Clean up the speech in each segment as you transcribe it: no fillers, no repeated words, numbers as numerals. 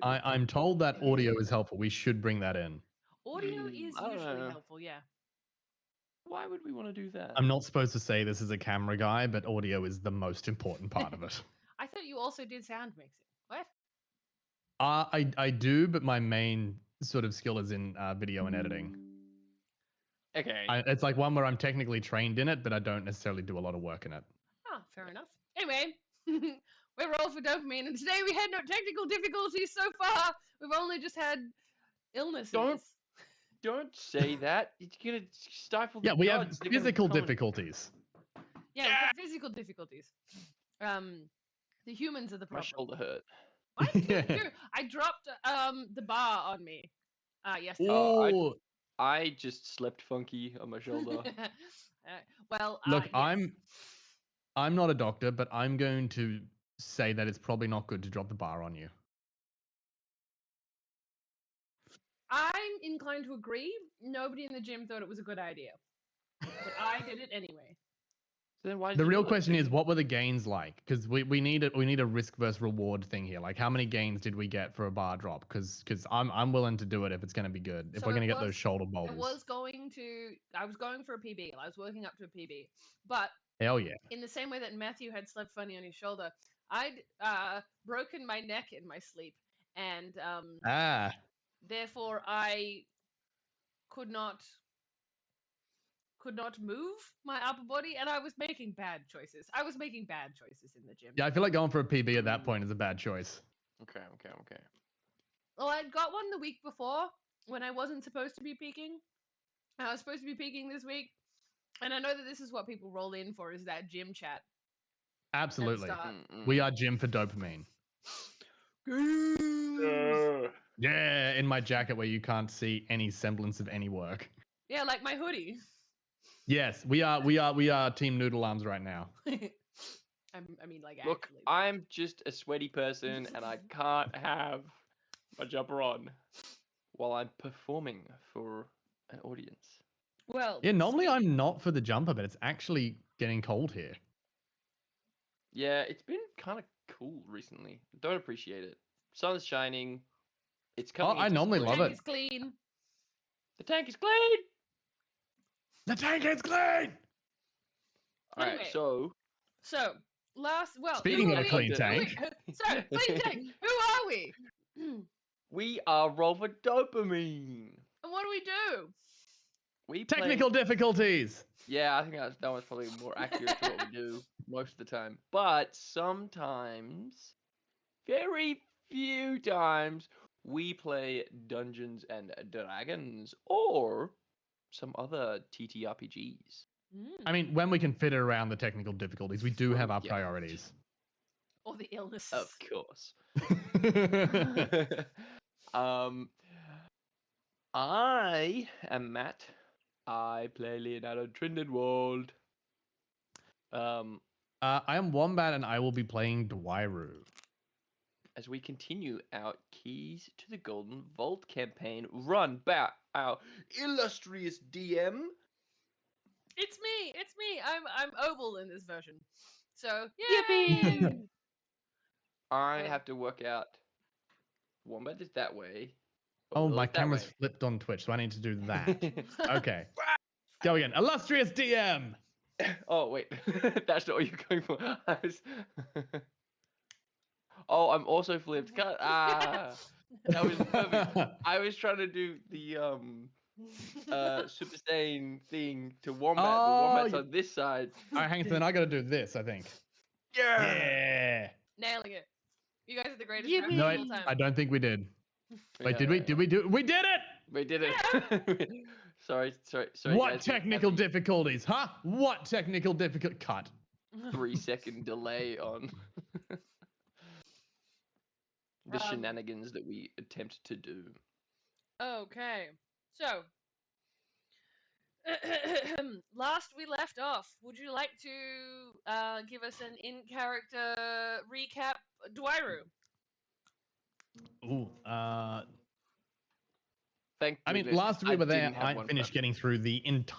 I'm told that audio is helpful. We should bring that in. Audio is I don't usually know. helpful, yeah. Why would we want to do that? I'm not supposed to say this as a camera guy, but audio is the most important part of it. I thought you also did sound mixing. What? I do, but my main sort of skill is in video and editing. Okay. It's like one where I'm technically trained in it, but I don't necessarily do a lot of work in it. Ah, fair enough. Anyway, we're Roll for Dopamine, and today we had no technical difficulties so far. We've only just had illnesses. Don't say that. It's gonna stifle the Yeah, we have gods. They're gonna physical come and- difficulties. Yeah, we've got physical difficulties. The humans are the My problem. shoulder hurt. Mine too. I dropped the bar on me yesterday. Oh, I just slept funky on my shoulder. Well, look, yes. I'm not a doctor, but I'm going to say that it's probably not good to drop the bar on you. I'm inclined to agree. Nobody in the gym thought it was a good idea, but I did it anyway. Then why did The you real do it? question is, what were the gains like? Because we need a risk versus reward thing here. Like, how many gains did we get for a bar drop? Because I'm willing to do it if it's going to be good. If So we're it going to get those was- shoulder I boulders. was going for a PB. I was working up to a PB, but Hell yeah. in the same way that Matthew had slept funny on his shoulder, I'd broken my neck in my sleep, and Ah, therefore I could not move my upper body, and I was making bad choices. I was making bad choices in the gym. yeah. I feel like going for a PB at that point is a bad choice. Okay. Well, I'd got one the week before when I wasn't supposed to be peaking. I was supposed to be peaking this week, and I know that this is what people roll in for, is that gym chat. Absolutely. start. We are gym for dopamine. Yeah, in my jacket where you can't see any semblance of any work. Yeah, like my hoodie. Yes, we are Team Noodle Arms right now. I mean, like, Look, actually. I'm just a sweaty person, and I can't have my jumper on while I'm performing for an audience. Well, Yeah, normally I'm not for the jumper, but it's actually getting cold here. Yeah, it's been kind of cool recently. Don't appreciate it. Sun's shining. It's coming. I into normally spring. love tank it. is clean. The tank is clean. The tank is clean! All right, Anyway. so Speaking of a clean tank. Sorry, clean tank. Who are we? And we are Roll for Dopamine. what do we do? We play... Technical difficulties! Yeah, I think that was probably more accurate to what we do most of the time. But sometimes, very few times, we play Dungeons and Dragons or some other TTRPGs. I mean, when we can fit it around the technical difficulties, we do have our Yeah. priorities. Or the illness. Of course. I I am Matt. I play Leonardo Trindelwald. am Wombat and I will be playing Dwairu. As we continue our Keys to the Golden Vault campaign run by our illustrious DM. It's me. I'm Oval in this version. So Yippee! yay! I Okay. have to work out. Wombat is that way. Oh, Will my is that camera's way. flipped on Twitch, so I need to do that. Okay. Go again. Illustrious DM! Oh wait, that's not what you're going for. I was. Oh, I'm also flipped. Cut. Ah, that was perfect. I was trying to do the Super Saiyan thing to Wombat, but Oh, Wombat's you- on this side. Alright, hang on, so then I gotta do this, I think. Yeah! Nailing it. You guys are the greatest Yippee! rappers No, of all time. I don't think we did. Wait, did we? Yeah. Did we do? We did it! We did it. sorry. What guys, technical difficulties, huh? What technical difficult cut? 3-second delay on the Um, shenanigans that we attempt to do. Okay. So, last we left off, would you like to give us an in-character recap, Dwairu? Ooh, Thank I mean, goodness last we were there, didn't have I one finished prepped. getting through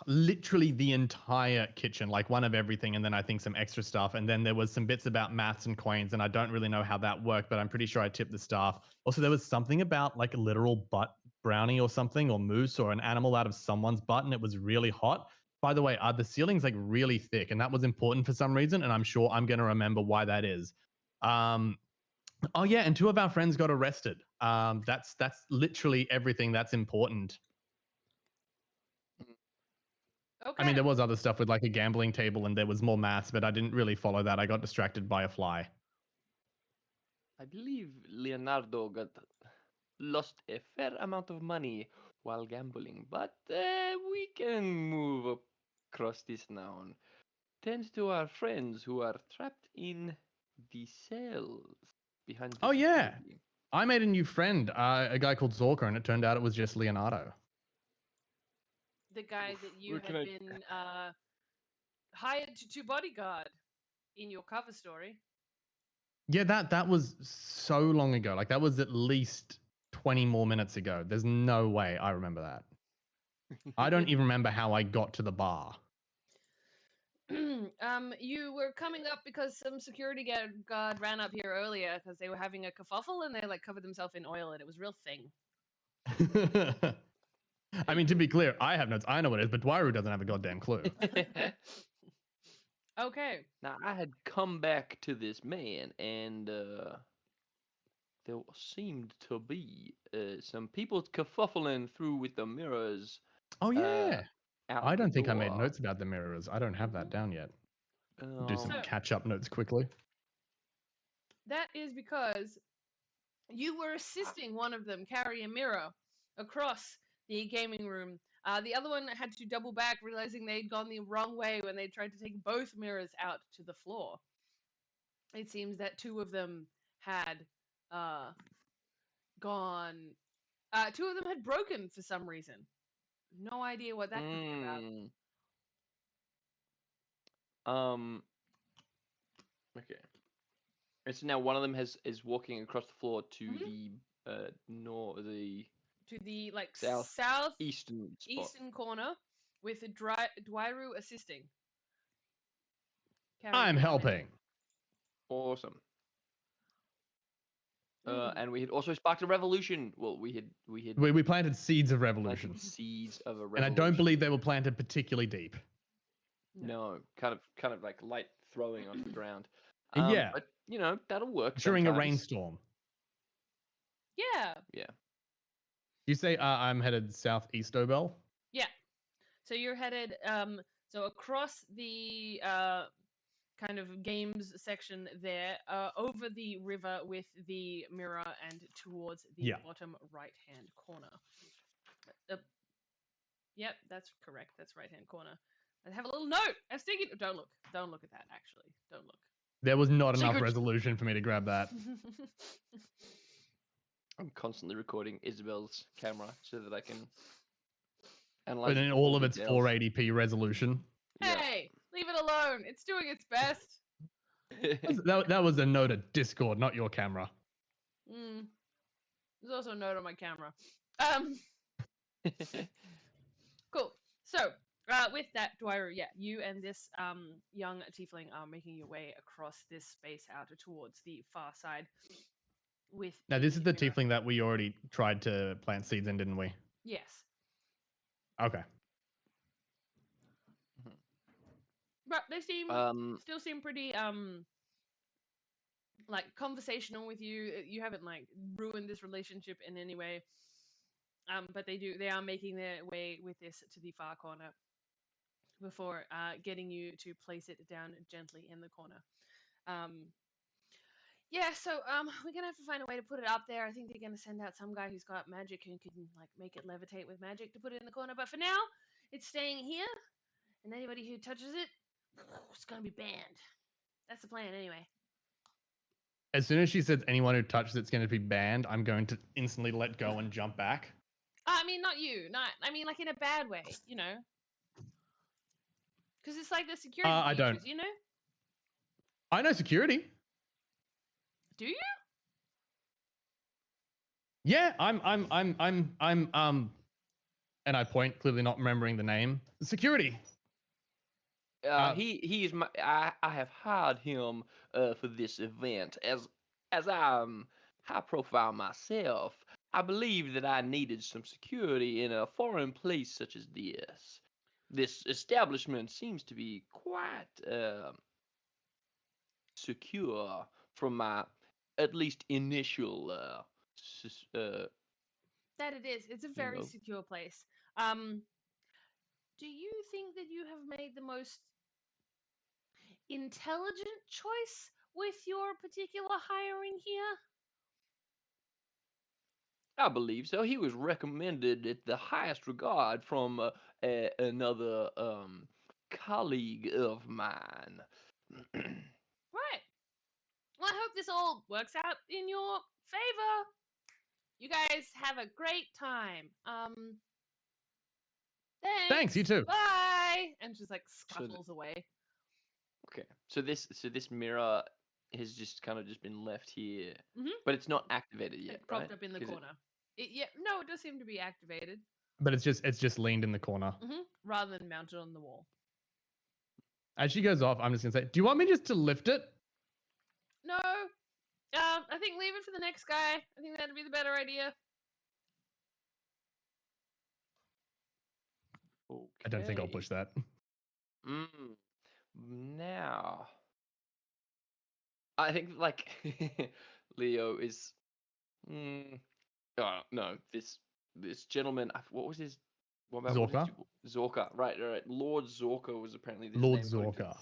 literally the entire kitchen, like one of everything, and then I think some extra stuff, and then there was some bits about maths and coins, and I don't really know how that worked, but I'm pretty sure I tipped the staff. Also, there was something about like a literal butt brownie or something, or moose, or an animal out of someone's butt, and it was really hot. By the way, the ceiling's like really thick, and that was important for some reason, and I'm sure I'm going to remember why that is. Oh yeah, and 2 of our friends got arrested. That's literally everything that's important. Okay. I mean, there was other stuff with like a gambling table, and there was more maths, but I didn't really follow that. I got distracted by a fly. I believe Leonardo lost a fair amount of money while gambling, but we can move across this now. Thanks to our friends who are trapped in the cells behind. Oh, the yeah. facility. I made a new friend, a guy called Zorka, and it turned out it was just Leonardo. The guy that you Where had can I- been hired to bodyguard in your cover story. Yeah, that was so long ago. Like that was at least 20 more minutes ago. There's no way I remember that. I don't even remember how I got to the bar. You were coming up because some security guard ran up here earlier because they were having a kerfuffle and they like covered themselves in oil and it was a real thing. I mean, to be clear, I have notes. I know what it is, but Dwairu doesn't have a goddamn clue. Okay. Now I had come back to this man, and there seemed to be some people kerfuffling through with the mirrors. Oh yeah. Out I the don't think I made door. notes about the mirrors. I don't have that down yet. Do some So- catch-up notes quickly. That is because you were assisting one of them carry a mirror across the gaming room. The other one had to double back, realizing they'd gone the wrong way when they tried to take both mirrors out to the floor. It seems that two of them had gone. Two of them had broken for some reason. No idea what that could be about. Okay. And so now one of them is walking across the floor to Mhm. the the To the like South- southeastern eastern spot. corner with Dwairu assisting. I'm helping. Awesome. Mm. And we had also sparked a revolution. Well, we had We planted seeds of planted revolution, seeds of a and revolution. I don't believe they were planted particularly deep. No, kind of like light throwing onto the ground. Yeah. But that'll work During a sometimes. rainstorm. Yeah. You say I'm headed southeast, Obel? So you're headed so across the kind of games section there, over the river with the mirror and towards the Yeah. bottom right hand corner. Yep, that's correct. That's right hand corner. I have a little note. I was thinking don't look at that actually. Don't look. There was not enough Secret- resolution for me to grab that. I'm constantly recording Isabel's camera so that I can analyze. But in all of its details. 480p resolution. Yeah. Hey, leave it alone. It's doing its best. That was a note at Discord, not your camera. There's also a note on my camera. Cool. So, with that, Dwairu, yeah, you and this young tiefling are making your way across this space out towards the far side. With Now, this is the mirror. tiefling that we already tried to plant seeds in, didn't we? Yes, Okay. but they seem still seem pretty like conversational with you. You haven't like ruined this relationship in any way. But they are making their way with this to the far corner before getting you to place it down gently in the corner. Yeah, so we're gonna have to find a way to put it up there. I think they're gonna send out some guy who's got magic who can like make it levitate with magic to put it in the corner. But for now, it's staying here, and anybody who touches it, it's gonna be banned. That's the plan, anyway. As soon as she says anyone who touches it's going to be banned, I'm going to instantly let go and jump back. I mean, not you. I mean, like in a bad way, you know. Because it's like the security I don't. features, you know. I know security. Do you? Yeah, I'm, and I point, clearly not remembering the name. Security. He is my. I have hired him for this event as I'm high profile myself. I believe that I needed some security in a foreign place such as this. This establishment seems to be quite secure from my at least initial That it is. It's a very know. secure place. Do you think that you have made the most intelligent choice with your particular hiring here? I believe so. He was recommended at the highest regard from another colleague of mine. Right. Well, I hope this all works out in your favor. You guys have a great time. Thanks, you too. Bye. And just like So th- scuttles away. Okay. So this mirror has just kind of just been left here, Mhm. but it's not activated yet, Like propped right? up in the 'Cause corner. No, it does seem to be activated. But it's just leaned in the corner. Rather than mounted on the wall. As she goes off, I'm just gonna say, do you want me just to lift it? No. I think leave it for the next guy. I think that'd be the better idea. I don't think I'll Okay. push that. Now, I think like Leo is. Oh no, this gentleman. What was his? What about Zorka? Zorka, right? Lord Zorka was apparently this Lord name according Zorka.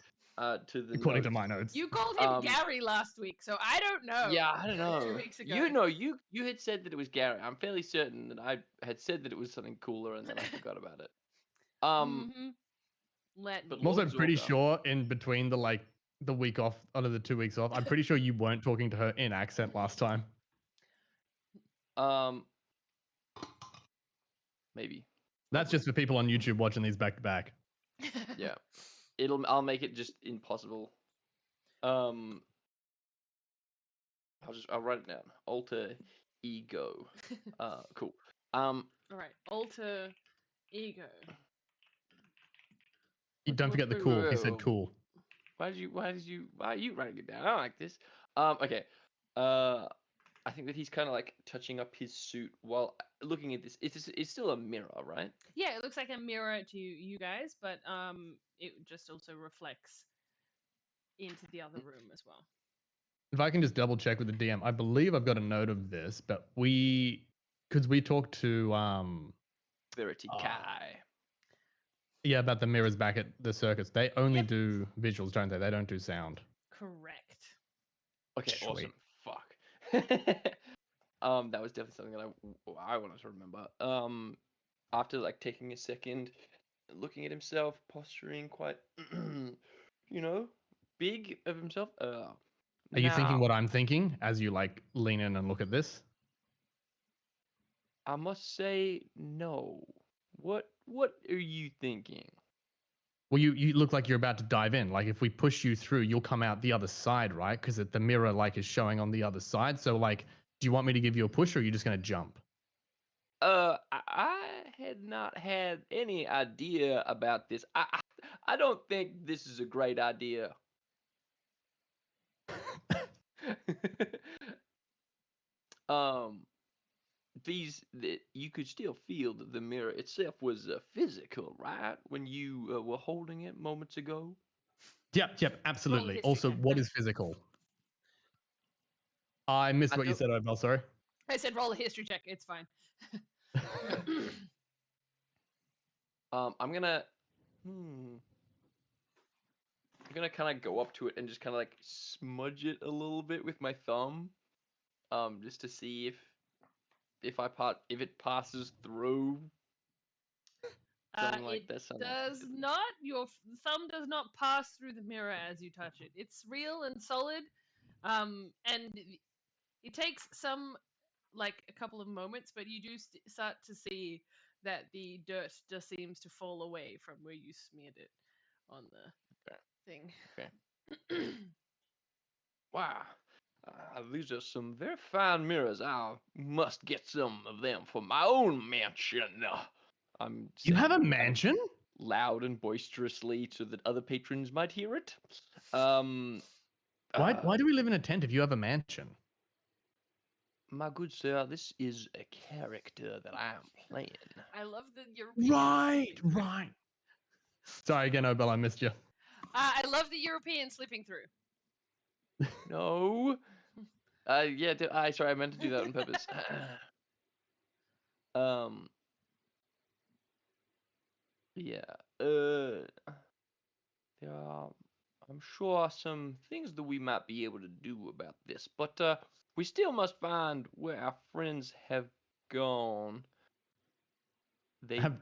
to the According to notes. my notes. You called him Gary last week, so I don't know. Yeah, I don't 2 know. weeks ago. You had said that it was Gary. I'm fairly certain that I had said that it was something cooler, and then I forgot about it. Let But me. I'm also Lord pretty Zorka. sure in between the week off, out of the 2 weeks off, I'm pretty sure you weren't talking to her in accent last time. Maybe. That's just for people on YouTube watching these back to back. Yeah. I'll make it just impossible. I'll write it down. Alter ego. Cool. All right. Alter ego. Don't forget the cool. He said cool. Why are you writing it down? I don't like this. Okay. I think that he's kind of like touching up his suit while looking at this. It's still a mirror, right? Yeah, it looks like a mirror to you guys, but it just also reflects into the other room as well. If I can just double check with the DM, I believe I've got a note of this, but because we talked to Verity Kai. Yeah, about the mirrors back at the circus. They only do visuals, don't they? They don't do sound. Correct. Okay, Sweet. awesome. Fuck. That was definitely something that I wanted to remember. After like taking a second, looking at himself, posturing quite, big of himself. Are you thinking what I'm thinking as you like lean in and look at this? I must say no. What are you thinking? Well, you look like you're about to dive in. Like if we push you through, you'll come out the other side, right? Because the mirror like is showing on the other side. So like, do you want me to give you a push, or are you just gonna jump? I had not had any idea about this. I don't think this is a great idea. You could still feel that the mirror itself was physical, right? When you were holding it moments ago. Yep, absolutely. history Also, check. what is physical? I missed what you said, Obel. Sorry. I said roll a history check. It's fine. I'm gonna kind of go up to it and just kind of like smudge it a little bit with my thumb, just to see if it passes through. Like it does not. Your thumb does not pass through the mirror as you touch it. It's real and solid, and it takes a couple of moments, but you do start to see that the dirt just seems to fall away from where you smeared it on the thing. Okay. Wow. These are some very fine mirrors. I must get some of them for my own mansion. You have a mansion? Loud and boisterously so that other patrons might hear it. Why do we live in a tent if you have a mansion? My good sir, this is a character that I am playing. I love the European. Right. Sorry again, Obel, I missed you. I love the European slipping through. No. Sorry, I meant to do that on purpose. There are, I'm sure, some things that we might be able to do about this, but we still must find where our friends have gone. They have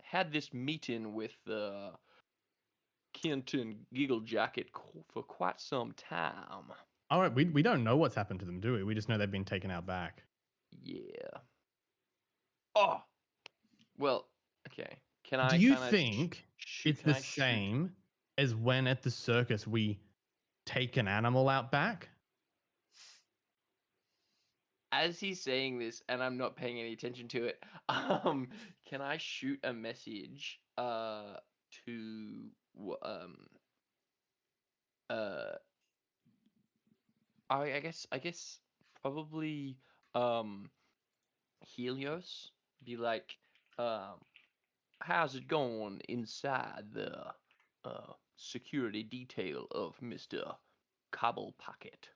had this meeting with Kent and Gigglejacket for quite some time. All right, we don't know what's happened to them, do we? We just know they've been taken out back. Yeah. Oh. Well. Okay. Can Do I you kind of think shoot? it's Can the I shoot? same as when at the circus we take an animal out back? As he's saying this, and I'm not paying any attention to it, can I shoot a message to uh I guess probably Helios, be like, um how's it going inside the security detail of Mr. Cobble Pocket?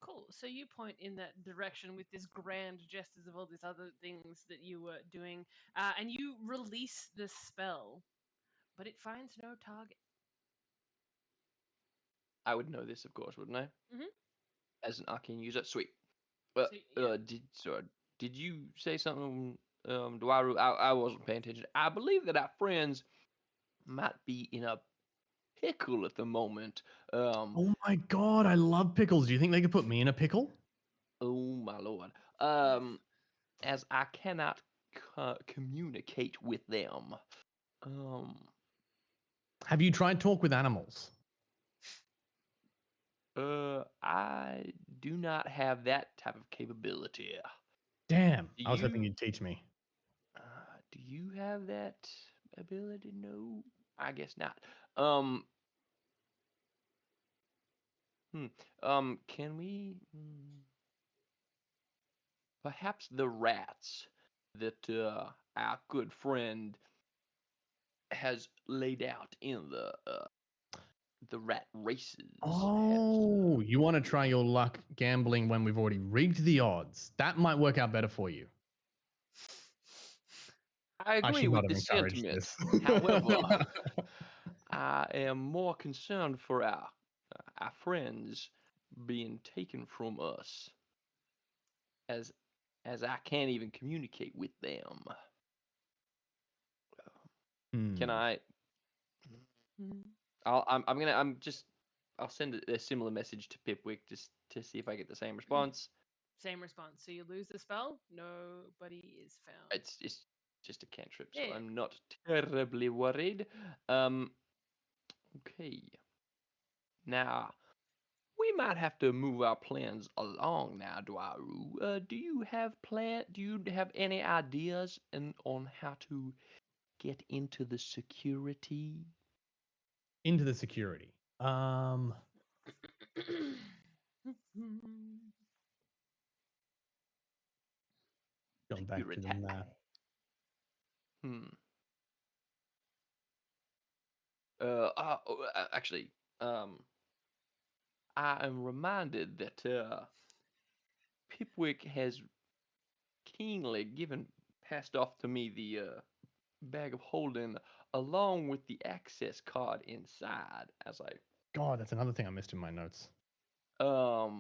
Cool. So you point in that direction with this grand gestures of all these other things that you were doing, and you release the spell, but it finds no target. I would know this, of course, wouldn't I? Mhm. As an arcane user. Sweet. So, yeah. Did you say something, Dwaru? I wasn't paying attention. I believe that our friends might be in a pickle at the moment. Oh my god, I love pickles. Do you think they could put me in a pickle? Oh my lord. As I cannot communicate with them. Have you tried talk with animals? I do not have that type of capability. Damn, Do I was hoping you? you'd teach me. Do you have that ability? No, I guess not. Um, can we? Perhaps the rats that our good friend has laid out in the rat races. Oh, you want to try your luck gambling when we've already rigged the odds? That might work out better for you. I I agree should not with have this encouraged sentiment. this. However, I am more concerned for our friends being taken from us, as I can't even communicate with them. Can I? I'll send a similar message to Pipwick just to see if I get the same response. Same response. So you lose the spell. Nobody is found. It's just a cantrip, so Yeah. I'm not terribly worried. Okay. Now we might have to move our plans along now, Dwaru. Do you have any ideas on how to get into the security? Into the security. Going back to the map. Actually, I am reminded that Pipwick has keenly passed off to me the bag of holding along with the access card inside. God, that's another thing I missed in my notes. I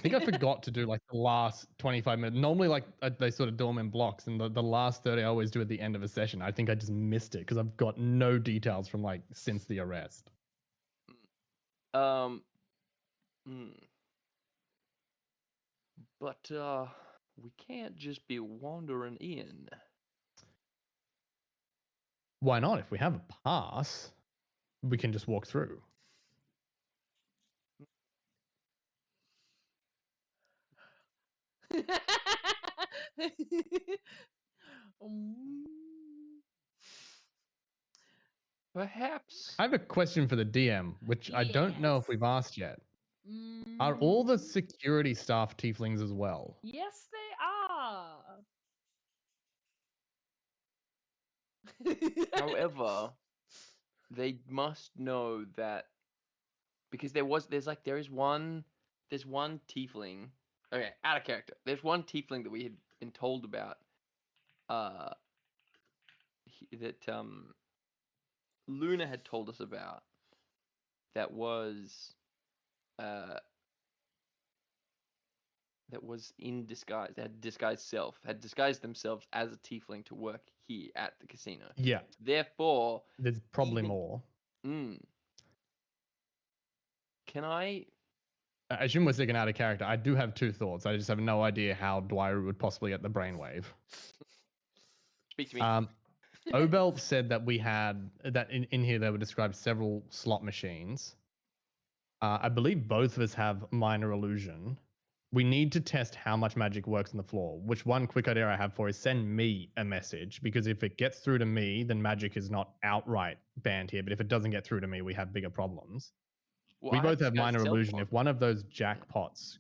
think I forgot to do like the last 25 minutes. Normally, like they sort of do them in blocks, and the last 30 I always do at the end of a session. I think I just missed it because I've got no details from like since the arrest. But we can't just be wandering in. Why not? If we have a pass, we can just walk through. Perhaps. I have a question for the DM, which I don't know if we've asked yet. Are all the security staff tieflings as well? Yes, they are. However, they must know that because there is one tiefling. Okay, out of character. There's one tiefling that we had been told about. That Luna had told us about. That was in disguise. They had disguised themselves as a tiefling to work here at the casino. Yeah. Therefore, there's probably more. Can I I assume we're sticking out of character. I do have two thoughts. I just have no idea how Dwyer would possibly get the brainwave. Speak to me. Obel said that we had that in here they would describe several slot machines. I believe both of us have minor illusion. We need to test how much magic works on the floor. Which one quick idea I have for is send me a message, because if it gets through to me, then magic is not outright banned here. But if it doesn't get through to me, we have bigger problems. Well, We I both this have guy's minor cell illusion. phone. If one of those jackpots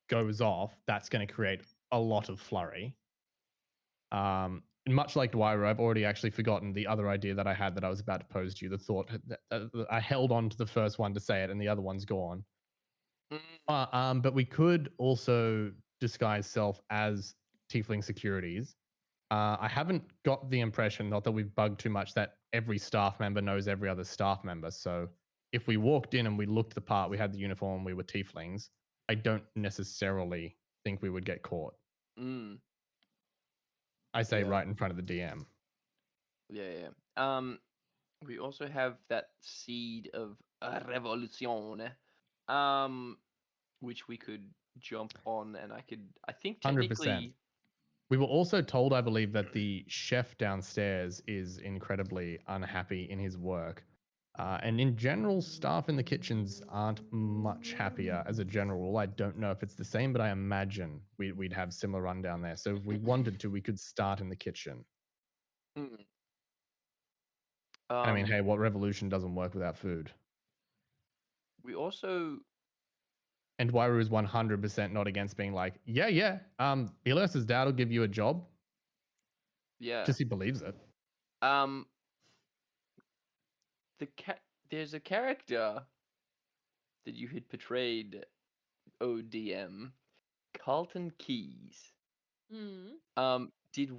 goes off, that's going to create a lot of flurry. Much like Dwyer, I've already actually forgotten the other idea that I had that I was about to pose to you. The thought that I held on to the first one to say it, and the other one's gone. But we could also disguise self as tiefling securities. I haven't got the impression, not that we've bugged too much, that every staff member knows every other staff member. So if we walked in and we looked the part, we had the uniform, we were tieflings, I don't necessarily think we would get caught. I say Yeah. right in front of the DM. Yeah. We also have that seed of revolution, which we could jump on, and I think 100%. technically. We were also told, I believe, that the chef downstairs is incredibly unhappy in his work. And in general, staff in the kitchens aren't much happier as a general rule. I don't know if it's the same, but I imagine we'd have similar rundown there. So if we wanted to, we could start in the kitchen. I mean, hey, what revolution doesn't work without food? We also... And Wairu is 100% not against being like, yeah, Helios's dad will give you a job. Yeah. Just he believes it. There's a character that you had portrayed, ODM, Carlton Keys. Did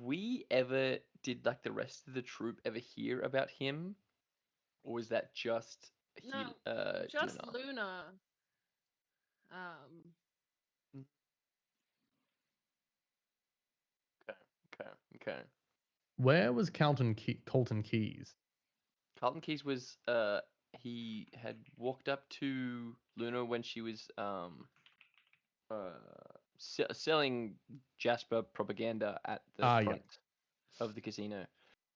like the rest of the troupe ever hear about him, or was that just just Luna? Luna. Okay. Where was Colton Keys? Carlton Keys was he had walked up to Luna when she was selling Jasper propaganda at the front of the casino,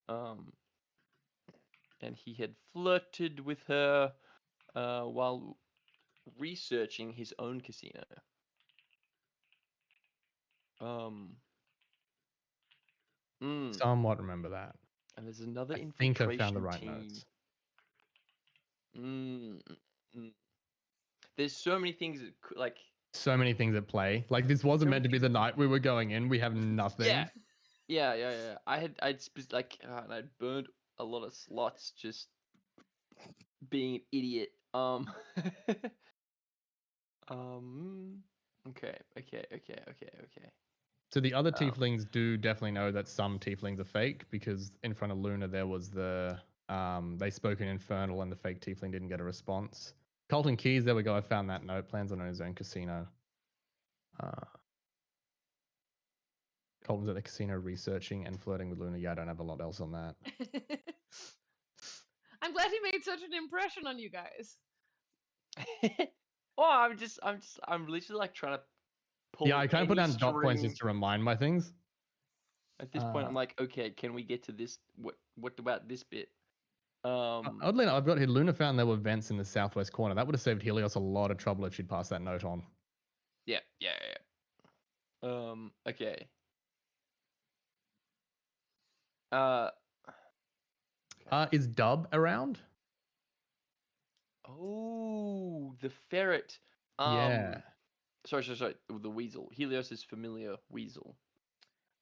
and he had flirted with her while researching his own casino. Somewhat remember that. And there's another I think I found the infiltration right team. notes. There's so many things that like. So many things at play. Like this wasn't meant to be the night we were going in. We have nothing. Yeah. I'd burned a lot of slots just being an idiot. Okay. So the other tieflings do definitely know that some tieflings are fake, because in front of Luna there was the they spoke in Infernal and the fake tiefling didn't get a response. Colton Keys, there we go. I found that note. Plans on his own casino. Colton's at the casino researching and flirting with Luna. Yeah, I don't have a lot else on that. I'm glad he made such an impression on you guys. Well, I'm literally like trying to pull. Yeah, I kind of put down dot points just to remind my things. At this point, I'm like, okay, can we get to this? What about this bit? Oddly enough, I've got here. Luna found there were vents in the southwest corner. That would have saved Helios a lot of trouble if she'd passed that note on. Yeah. Okay. Is Dub around? Oh, the ferret. Yeah. Sorry. The weasel. Helios's familiar weasel.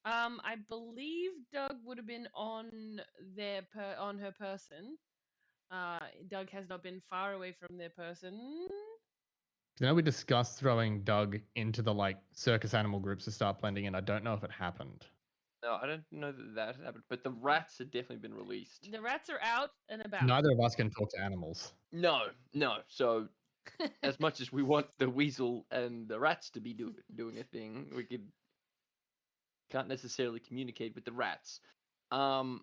I believe Doug would have been on her person. Doug has not been far away from their person. You know, we discussed throwing Doug into the circus animal groups to start blending in. I don't know if it happened. No, I don't know that happened, but the rats had definitely been released. The rats are out and about. Neither of us can talk to animals. No. So, as much as we want the weasel and the rats to be doing a thing, we can't necessarily communicate with the rats. All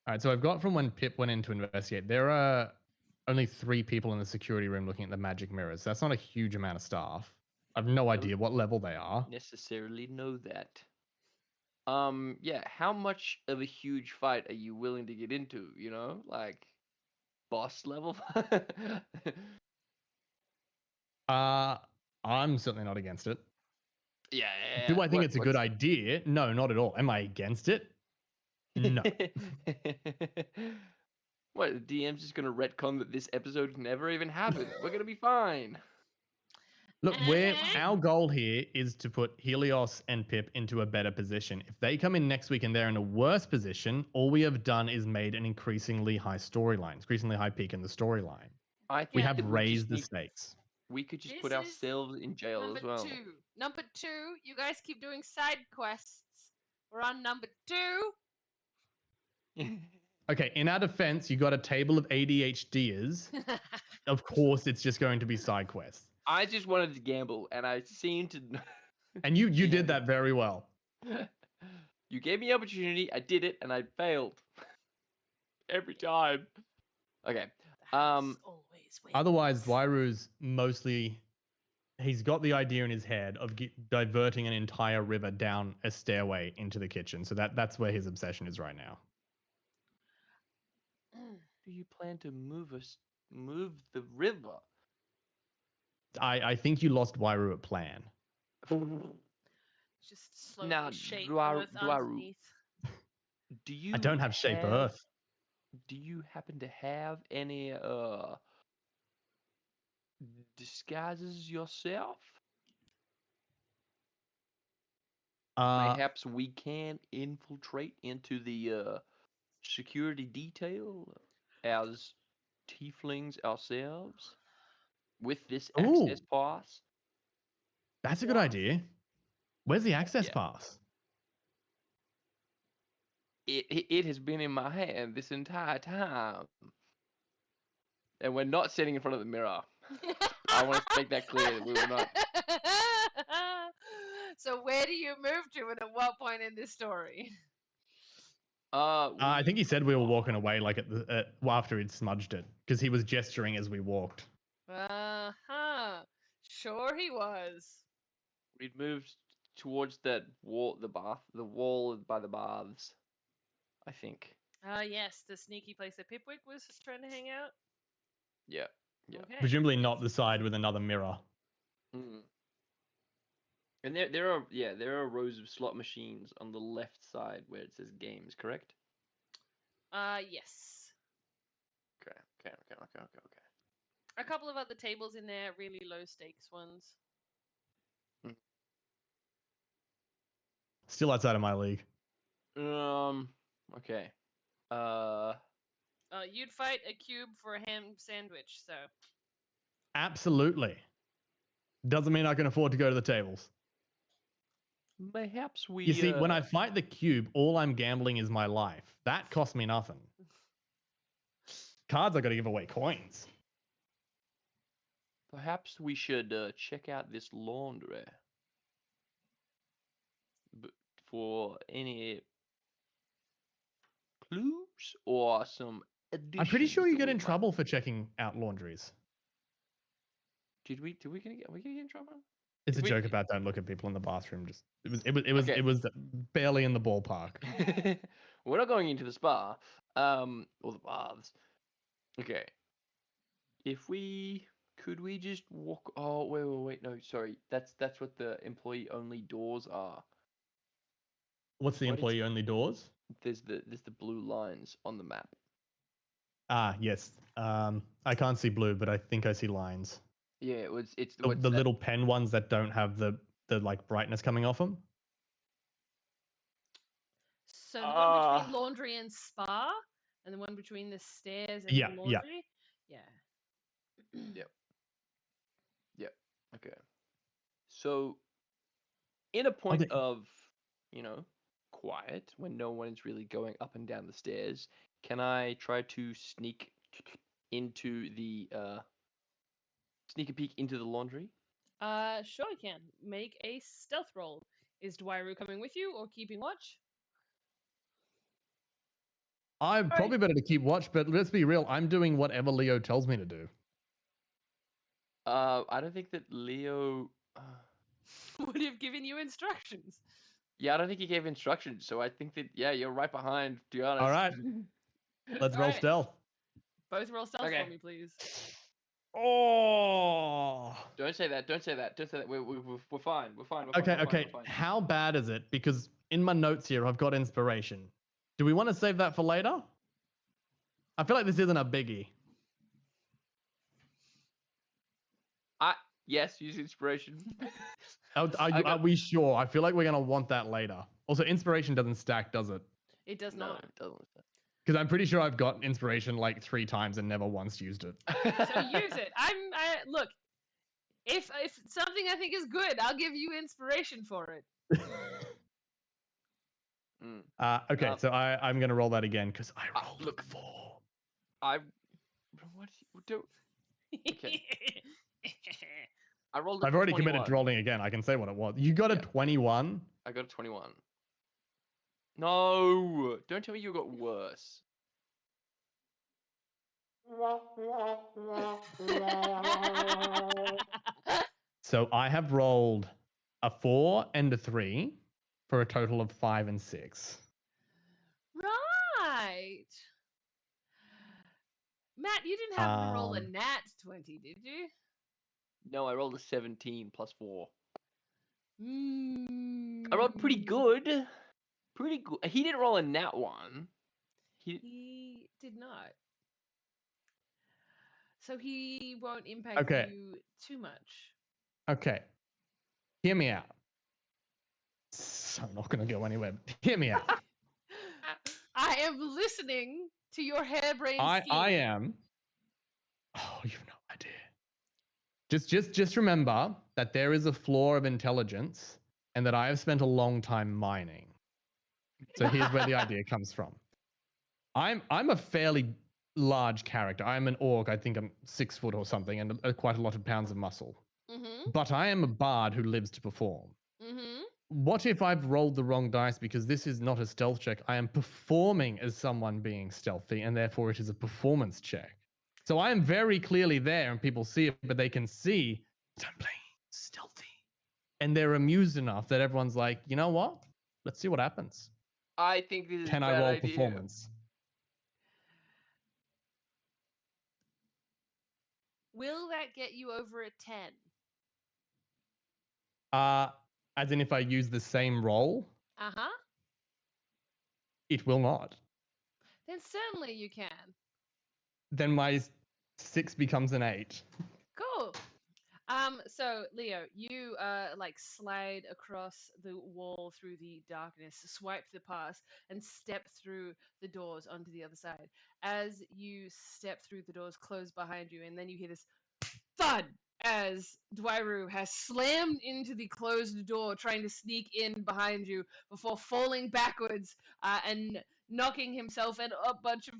right, so I've got from when Pip went in to investigate. There are only 3 people in the security room looking at the magic mirrors. That's not a huge amount of staff. I've no idea what level they are. Necessarily know that. Yeah, how much of a huge fight are you willing to get into, you know? Like boss level? I'm certainly not against it. Yeah. Do I think it's a good idea? No, not at all. Am I against it? No. What, the DM's just gonna retcon that this episode never even happened. We're gonna be fine. Look, our goal here is to put Helios and Pip into a better position. If they come in next week and they're in a worse position, all we have done is made an increasingly high storyline, increasingly high peak in the storyline. We have raised the stakes. We could just put ourselves in jail as well. Number two, you guys keep doing side quests. We're on number 2. Okay, in our defense, you got a table of ADHDers. Of course, it's just going to be side quests. I just wanted to gamble, and I seemed to. And you did that very well. You gave me opportunity. I did it, and I failed every time. Okay. Otherwise, Wairu's mostly. He's got the idea in his head of diverting an entire river down a stairway into the kitchen. So that's where his obsession is right now. Do you plan to move the river? I think you lost Wairu at plan. Just slowly shape Earth underneath. Do you? I don't have shape Earth. Do you happen to have any disguises yourself? Perhaps we can infiltrate into the security detail as tieflings ourselves with this access pass. That's a good idea. Where's the access pass? It has been in my hand this entire time. And we're not sitting in front of the mirror. I want to make that clear that we were not. So where do you move to and at what point in this story? I think he said we were walking away like after he'd smudged it, because he was gesturing as we walked. Sure he was. We'd moved towards that wall, the wall by the baths, I think. Yes, the sneaky place that Pipwick was trying to hang out. Yeah. Okay. Presumably not the side with another mirror. And there are rows of slot machines on the left side where it says games, correct? Yes. Okay. A couple of other tables in there, really low stakes ones. Still outside of my league. Okay. You'd fight a cube for a ham sandwich, so. Absolutely. Doesn't mean I can afford to go to the tables. Perhaps we. You see, when I fight the cube, all I'm gambling is my life. That costs me nothing. Cards, I got to give away coins. Perhaps we should check out this laundry for any clues or some additions. I'm pretty sure you get in trouble for checking out laundries. Are we gonna get in trouble? It's a joke about don't look at people in the bathroom. Just it was barely in the ballpark. We're not going into the spa, or the baths. Okay. Could we just walk? Oh wait, no, sorry. That's what the employee only doors are. What's the employee only doors? There's the blue lines on the map. Yes. I can't see blue, but I think I see lines. Yeah, it's the little pen ones that don't have the like brightness coming off them. So the one between laundry and spa, and the one between the stairs and the laundry. Yep. Okay. So, in a point of, quiet, when no one's really going up and down the stairs, can I try to sneak into the sneak a peek into the laundry? Sure you can. Make a stealth roll. Is Dwairu coming with you or keeping watch? I'm probably better to keep watch, but let's be real. I'm doing whatever Leo tells me to do. I don't think that Leo. Would have given you instructions. Yeah, I don't think he gave instructions. So I think that you're right behind. To be honest. All right, let's roll Alright. stealth. Both roll stealth Okay. for me, please. Oh. Don't say that. Don't say that. Don't say that. We're fine. We're fine. We're fine. Okay, We're fine, okay. we're fine. How bad is it? Because in my notes here, I've got inspiration. Do we want to save that for later? I feel like this isn't a biggie. Yes, use inspiration. Are we sure? I feel like we're going to want that later. Also, inspiration doesn't stack, does it? It does No, not. it doesn't. Because I'm pretty sure I've got inspiration like 3 times and never once used it. So use it. Look. If something I think is good, I'll give you inspiration for it. Okay, so I'm going to roll that again because I rolled look, 4. What do? Okay. I rolled. I've already committed to rolling again. I can say what it was. You got a 21. I got a 21. No, don't tell me you got worse. So I have rolled a 4 and a 3 for a total of 5 and 6. Right. Matt, you didn't have to roll a nat 20, did you? No, I rolled a 17 plus 4. Mm. I rolled pretty good. Pretty good. He didn't roll a nat 1. He did not. So he won't impact you too much. Okay. Hear me out. So I'm not going to go anywhere. Hear me out. I am listening to your harebrained scheme. I am. Oh, you've no idea. Just remember that there is a flaw of intelligence and that I have spent a long time mining. So here's where the idea comes from. I'm a fairly large character. I'm an orc. I think I'm 6 foot or something and quite a lot of pounds of muscle. Mm-hmm. But I am a bard who lives to perform. Mm-hmm. What if I've rolled the wrong dice because this is not a stealth check? I am performing as someone being stealthy and therefore it is a performance check. So I am very clearly there and people see it, but they can see that I'm playing stealthy. And they're amused enough that everyone's like, you know what? Let's see what happens. I think this is Can a I bad roll idea. performance? Will that get you over a 10? As in if I use the same roll? Uh-huh. It will not. Then certainly you can. Then my 6 becomes an 8. Cool. So Leo, you slide across the wall through the darkness, swipe the pass, and step through the doors onto the other side. As you step through, the doors close behind you, and then you hear this thud as Dwairu has slammed into the closed door, trying to sneak in behind you before falling backwards and knocking himself and a bunch of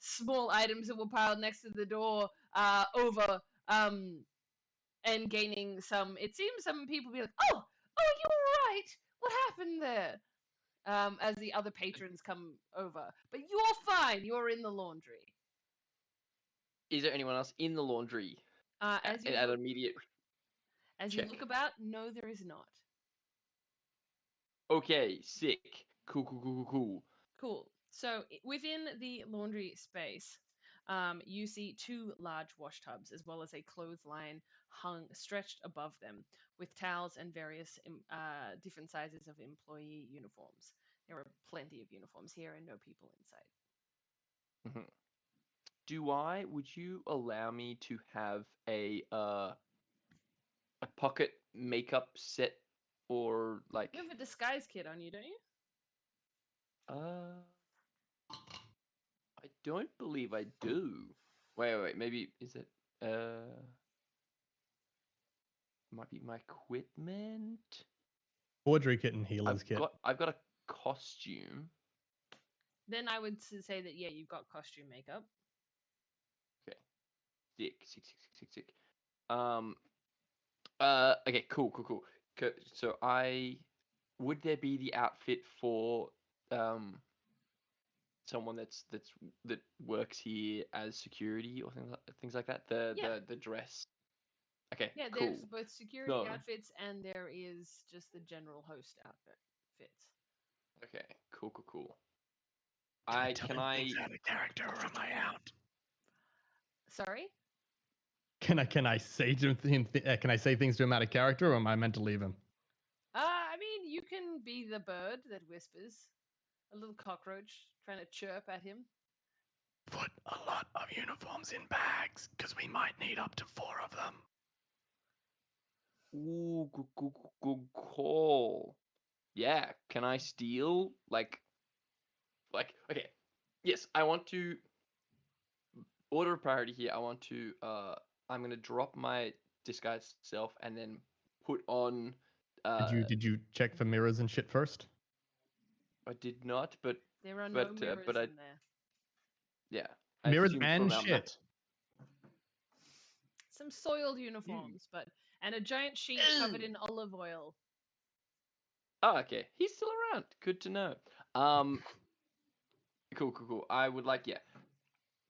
small items that were piled next to the door over. And gaining some. It seems some people be like, "Oh, you all right? What happened there?" As the other patrons come over, but you're fine. You're in the laundry. Is there anyone else in the laundry? As you at immediate. As check. you look about, no, there is not. Okay, sick. Cool. Cool. So within the laundry space, you see 2 large wash tubs as well as a clothesline stretched above them with towels and various different sizes of employee uniforms. There are plenty of uniforms here and no people inside. Mm-hmm. Would you allow me to have a pocket makeup set or like? You have a disguise kit on you, don't you? I don't believe I do. Wait. Maybe is it? Might be my equipment. Forgery kit and healer's kit. I've got a costume. Then I would say that you've got costume makeup. Okay. Sick. Okay. Cool. So would there be the outfit for someone that works here as security or things like that. The dress. Okay, Yeah, cool. there's both security So- outfits and there is just the general host outfit fits. Okay, cool. Can I Can tell him I? things out of character or am I out? Sorry? Can I say to him? Can I say things to him out of character, or am I meant to leave him? I mean, you can be the bird that whispers. A little cockroach trying to chirp at him. Put a lot of uniforms in bags, because we might need up to 4 of them. Ooh, good call. Yeah, can I steal like okay. Yes, I want to order of priority here. I want to I'm gonna drop my disguised self and then put on Did you check for mirrors and shit first? I did not, but There are But, no mirrors but I- in there. yeah. I Mirrors assumed and from our map- shit. Some soiled uniforms, and a giant sheet covered in olive oil. Oh, okay. He's still around. Good to know. Cool. I would like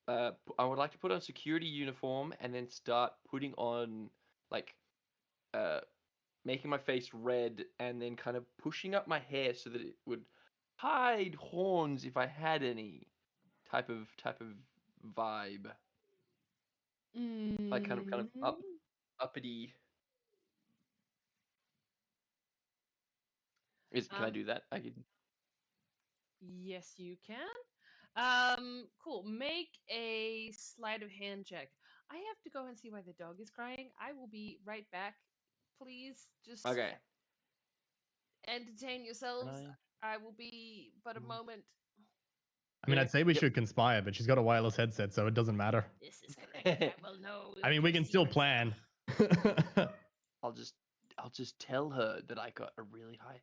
I would like to put on security uniform and then start putting on like making my face red and then kind of pushing up my hair so that it would hide horns if I had any type of vibe. Like kind of uppity. Can I do that? I can. Yes, you can. Cool. Make a sleight of hand check. I have to go and see why the dog is crying. I will be right back. Please just Okay. entertain yourselves. I- I will be but a moment. I mean, Yeah, I'd say we yep. should conspire, but she's got a wireless headset, so it doesn't matter. This is correct. I will know. I mean, we can still plan. I'll just tell her that I got a really high.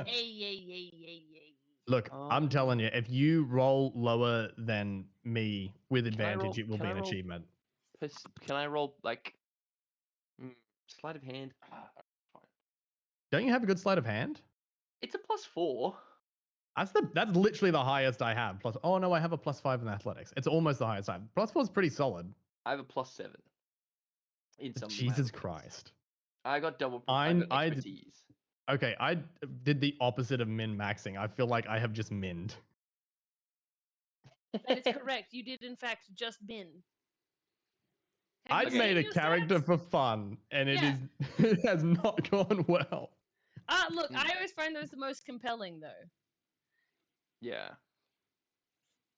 Hey. Look, I'm telling you, if you roll lower than me with Can I advantage, roll- it will can be I an roll- achievement. Can I roll like sleight of hand? Fine. Don't you have a good sleight of hand? It's a +4. That's literally the highest I have. Plus, oh no, I have a +5 in athletics. It's almost the highest I have. +4 is pretty solid. I have a +7. In some of my Jesus other things. Christ. I got double. I got expertise. Okay, I did the opposite of min maxing. I feel like I have just minned. That is correct. You did in fact just bin. I've made a character for fun, and Yeah. it has not gone well. Look, I always find those the most compelling though. Yeah.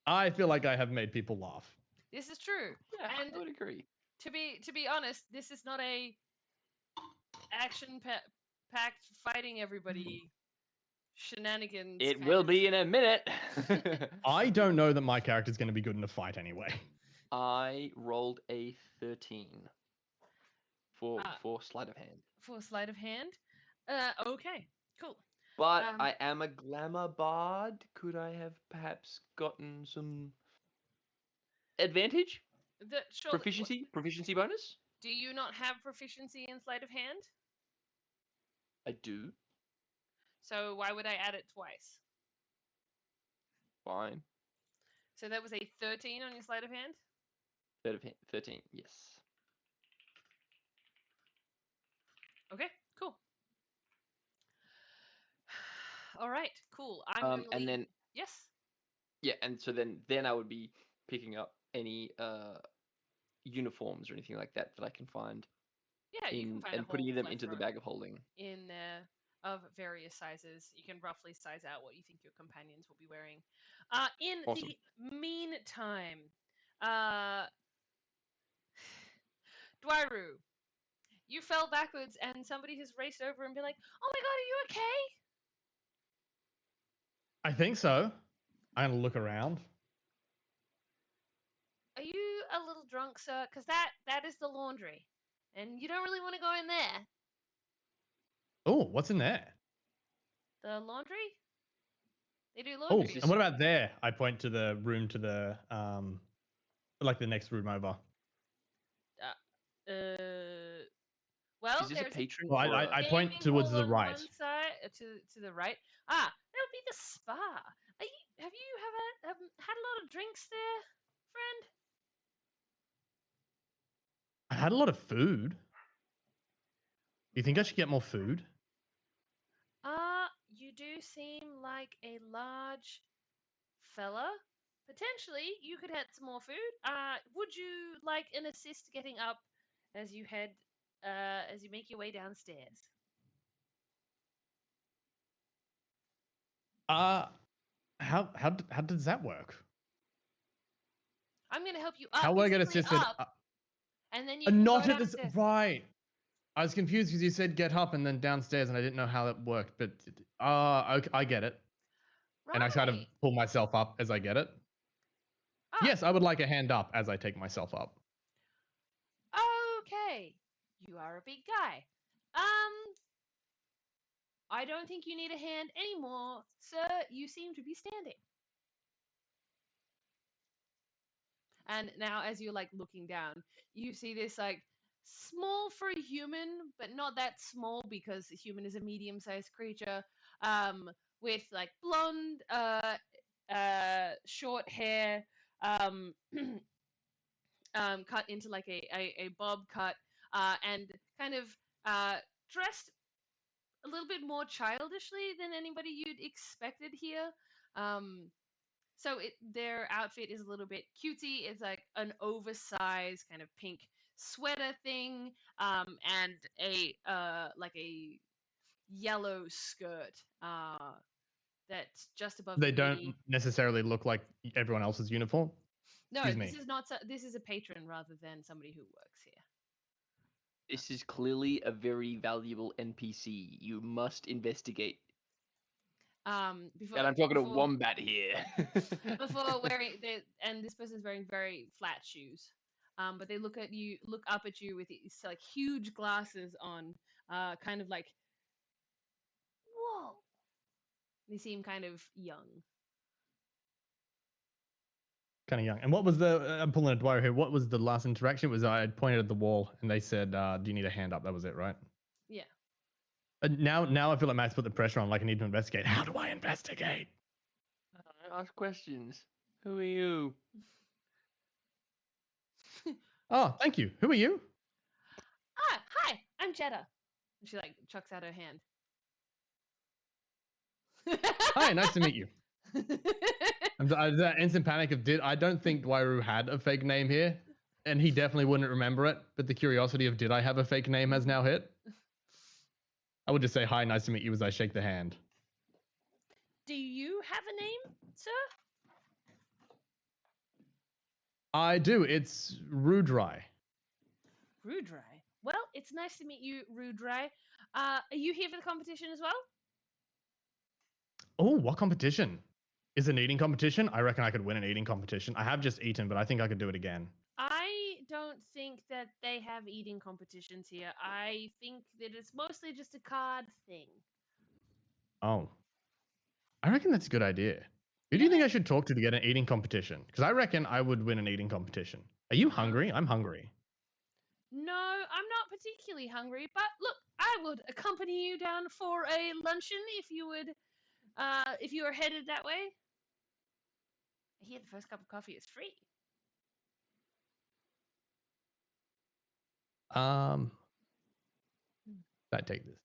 I feel like I have made people laugh. This is true. Yeah, And I would agree. to be honest, this is not a action-packed fighting everybody shenanigans. It kind will of- be in a minute. I don't know that my character's going to be good in a fight anyway. I rolled a 13 for Ah. sleight of hand. for sleight of hand. Okay, cool. But Um, I am a glamour bard. Could I have perhaps gotten some advantage? Surely- Proficiency bonus? Do you not have proficiency in sleight of hand? I do. So why would I add it twice? Fine. So that was a 13 on your sleight of hand? 13, yes. Okay, cool. All right, cool. I'm gonna And leave- then yes. yeah, and so then I would be picking up any uniforms or anything like that that I can find Yeah, you can find a and putting whole them into the plethora bag of holding. in there of various sizes. You can roughly size out what you think your companions will be wearing. In Awesome. the meantime, Dwairu, you fell backwards and somebody has raced over and been like, "Oh my god, are you okay?" I think so. I'm going to look around. Are you a little drunk, sir? Because that is the laundry, and you don't really want to go in there. Oh, what's in there? The laundry? They do Oh, laundry. and what about there? I point to the room to the like the next room over. Well, Is this a there's patron? Well, or I a- point gaming towards hall the on right. one side, to the right. That'll be the spa. Are you? have you had a lot of drinks there, friend? I had a lot of food. Do you think I should get more food? You do seem like a large fella. Potentially, you could have some more food. Would you like an assist getting up as you as you make your way downstairs? How does that work? I'm gonna help you up. How will I get physically assisted? up, and then you can Not go at this. downstairs. Right. I was confused because you said get up and then downstairs, and I didn't know how that worked. But okay, I get it. And I kind of Right. pull myself up as I get it. Ah, Yes, I would like a hand up as I take myself up. Okay. You are a big guy. I don't think you need a hand anymore, sir. You seem to be standing. And now, as you're like looking down, you see this like small for a human, but not that small because a human is a medium-sized creature. With like blonde, short hair, um, cut into like a bob cut, and kind of dressed a little bit more childishly than anybody you'd expected here. Um, so their outfit is a little bit cutesy. It's like an oversized kind of pink sweater thing, and a like a yellow skirt that's just above They the don't knee. necessarily look like everyone else's uniform. No, Excuse me. this is not. This is a patron rather than somebody who works here. This is clearly a very valuable NPC. You must investigate. Before And I'm talking to Wombat here. before wearing and this person's wearing very flat shoes. But they look up at you with these like huge glasses on, kind of like, whoa. They seem kind of young. Kind of young. And what was I'm pulling a Dwyer here. What was the last interaction? It was I had pointed at the wall and they said, do you need a hand up? That was it, right? Yeah. Now I feel like Matt's put the pressure on, like I need to investigate. How do I investigate? Ask questions. Who are you? Oh, thank you. Who are you? Hi, I'm Jetta. And she like chucks out her hand. Hi, nice to meet you. That instant panic of I don't think Dwairu had a fake name here, and he definitely wouldn't remember it. But the curiosity of did I have a fake name has now hit. I would just say hi, nice to meet you as I shake the hand. Do you have a name, sir? I do. It's Rudrai. Rudrai. Well, it's nice to meet you, Rudrai. Are you here for the competition as well? Oh, what competition? Is it an eating competition? I reckon I could win an eating competition. I have just eaten, but I think I could do it again. I don't think that they have eating competitions here. I think that it's mostly just a card thing. Oh. I reckon that's a good idea. Who do you think I should talk to get an eating competition? Because I reckon I would win an eating competition. Are you hungry? I'm hungry. No, I'm not particularly hungry, but look, I would accompany you down for a luncheon if you were headed that way. I hear the first cup of coffee is free. I take this.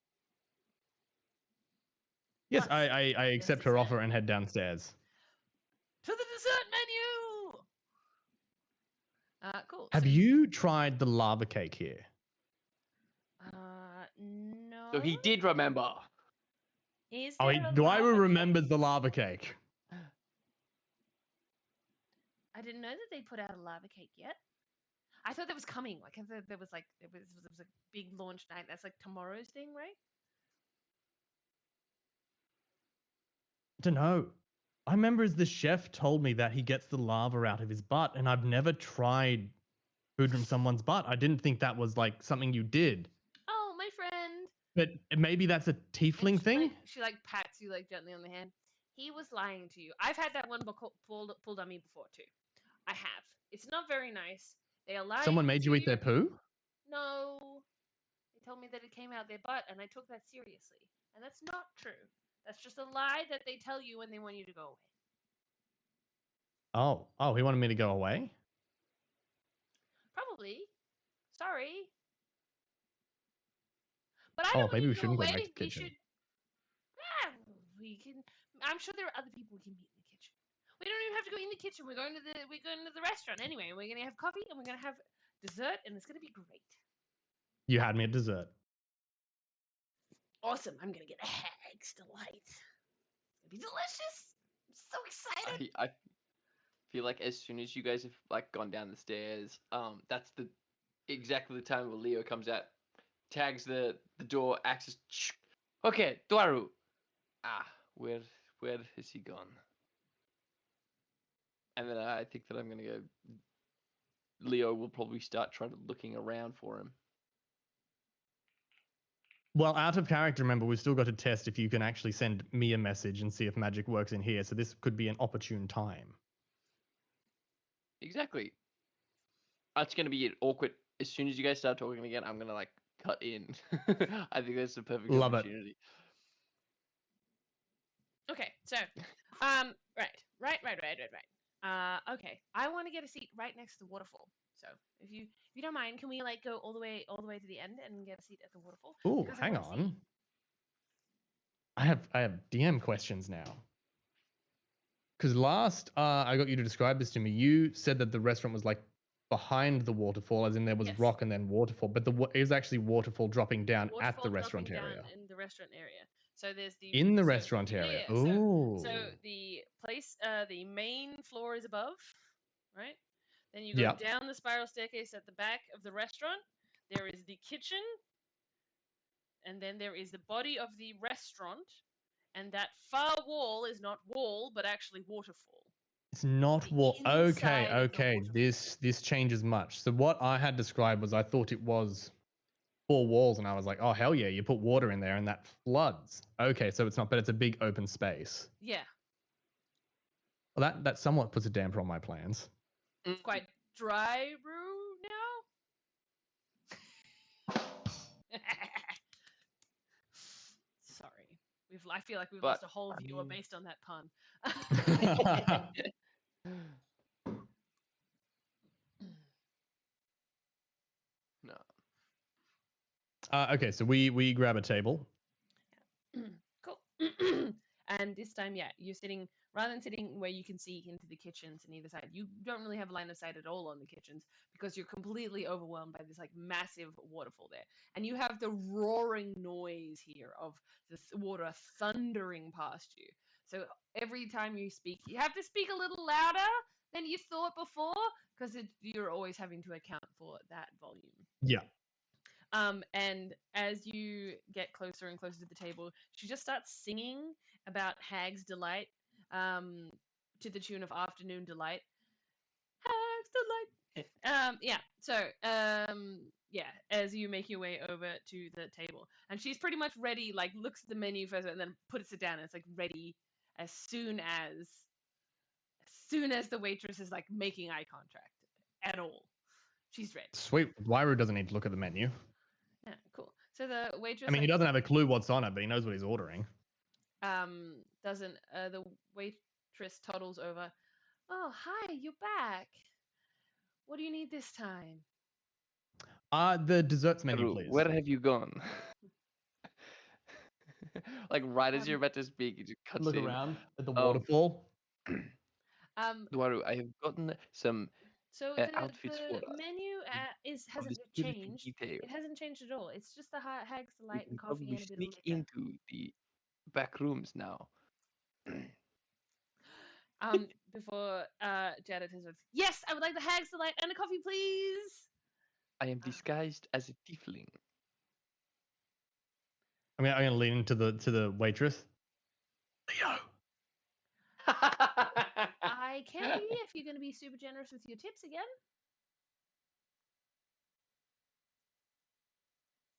Yes, Plus, I accept her offer and head downstairs. To the dessert menu! Cool. Have you tried the lava cake here? No. So he did remember. Is Oh, there a Dwyer lava remembers cake? the lava cake. I didn't know that they put out a lava cake yet. I thought that was coming. Like I thought there was a big launch night. That's like tomorrow's thing, right? I don't know. I remember as the chef told me that he gets the lava out of his butt, and I've never tried food from someone's butt. I didn't think that was like something you did. Oh, my friend. But maybe that's a tiefling thing? She pats you like gently on the hand. He was lying to you. I've had that one pulled on me before too. I have. It's not very nice. They allow Someone made you eat their poo? No. They told me that it came out their butt, and I took that seriously. And that's not true. That's just a lie that they tell you when they want you to go away. Oh, he wanted me to go away? Probably. Sorry. But I Oh, don't want maybe you we to go shouldn't go away. back to the You kitchen. should. We can. I'm sure there are other people we can meet in the kitchen. We don't even have to go in the kitchen. We're going to the restaurant anyway. We're gonna have coffee and we're gonna have dessert and it's gonna be great. You had me at dessert. Awesome. I'm gonna get a hag's delight. It's gonna be delicious. I'm so excited. I feel like as soon as you guys have like gone down the stairs, that's exactly the time where Leo comes out, tags the door, axes. Okay, Dwaru. Where has he gone? And then I think that I'm gonna go. Leo will probably start looking around for him. Well, out of character, remember, we've still got to test if you can actually send me a message and see if magic works in here. So this could be an opportune time. Exactly. That's gonna be awkward. As soon as you guys start talking again, I'm gonna like cut in. I think that's the perfect Love it. opportunity. Okay, so, right. Okay, I want to get a seat right next to the waterfall. So, if you don't mind, can we like go all the way to the end and get a seat at the waterfall? Ooh, Because I hang wanna see. on. I have DM questions now. Because last I got you to describe this to me, you said that the restaurant was like behind the waterfall, as in there was Yes. rock and then waterfall, but it was actually waterfall dropping down at the Waterfall restaurant dropping area. down in the restaurant area. So there's the In the so- restaurant yeah, area. yeah, Ooh. So the place, the main floor is above, right? Then you go Yep. down the spiral staircase at the back of the restaurant. There is the kitchen, and then there is the body of the restaurant, and that far wall is not wall, but actually waterfall. It's not The wall. Okay, inside of the okay. waterfall. This changes much. So what I had described was I thought it was 4 walls, and I was like, oh hell yeah, you put water in there and that floods. Okay, so it's not, but it's a big open space. Yeah, Well, that somewhat puts a damper on my plans. it's quite dry brew now. Sorry, I feel like we've But, lost a whole I viewer mean- based on that pun. No. Okay, so we grab a table. Cool. And this time, yeah, you're sitting, rather than sitting where you can see into the kitchens on either side, you don't really have line of sight at all on the kitchens because you're completely overwhelmed by this like massive waterfall there. And you have the roaring noise here of the water thundering past you. So every time you speak, you have to speak a little louder than you thought before because you're always having to account for that volume. Yeah. And as you get closer and closer to the table, she just starts singing about Hag's Delight, to the tune of Afternoon Delight. Hag's Delight. Yeah. So, yeah, as you make your way over to the table, and she's pretty much ready. Like, looks at the menu first, and then puts it down. And it's like ready as soon as the waitress is like making eye contact at all. She's ready. Sweet. Wyru doesn't need to look at the menu. Yeah, cool. So the waitress. I mean, he doesn't have a clue what's on it, but he knows what he's ordering. Doesn't the waitress toddles over. Oh, hi, you're back. What do you need this time? The desserts menu, please. Where have you gone? Like right as you're about to speak, it just cuts Look in. around at the waterfall. Dwaru, I have gotten some So outfits for the us. menu hasn't this beautiful changed. detail. It hasn't changed at all. It's just the Hag's We Delight can and coffee probably and a bit of sneak liquor. into the back rooms now. Before Jared has said, yes, I would like the Hag's Delight and a coffee, please. I am disguised as a tiefling. I mean, I'm gonna lean into the waitress. Leo. I can be if you're going to be super generous with your tips again.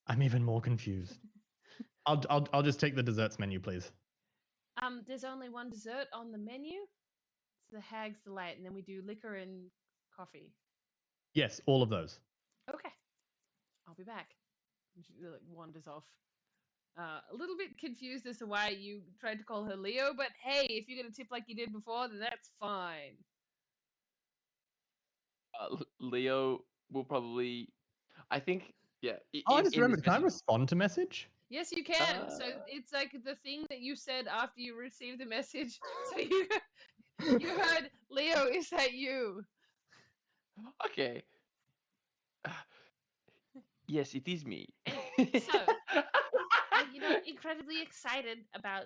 I'm even more confused. I'll just take the desserts menu, please. There's only one dessert on the menu. It's the Hag's Delight, and then we do liquor and coffee. Yes, all of those. Okay, I'll be back. And she like wanders off. A little bit confused as to why you tried to call her Leo, but hey, if you're gonna tip like you did before, then that's fine. Leo will probably. I think. Yeah. Oh, I In just this remembered. Can I message. respond to message? Yes, you can. So Uh, it's like the thing that you said after you received the message. So you heard, Leo, is that you? Okay. Yes, it is me. Anyway, so incredibly excited about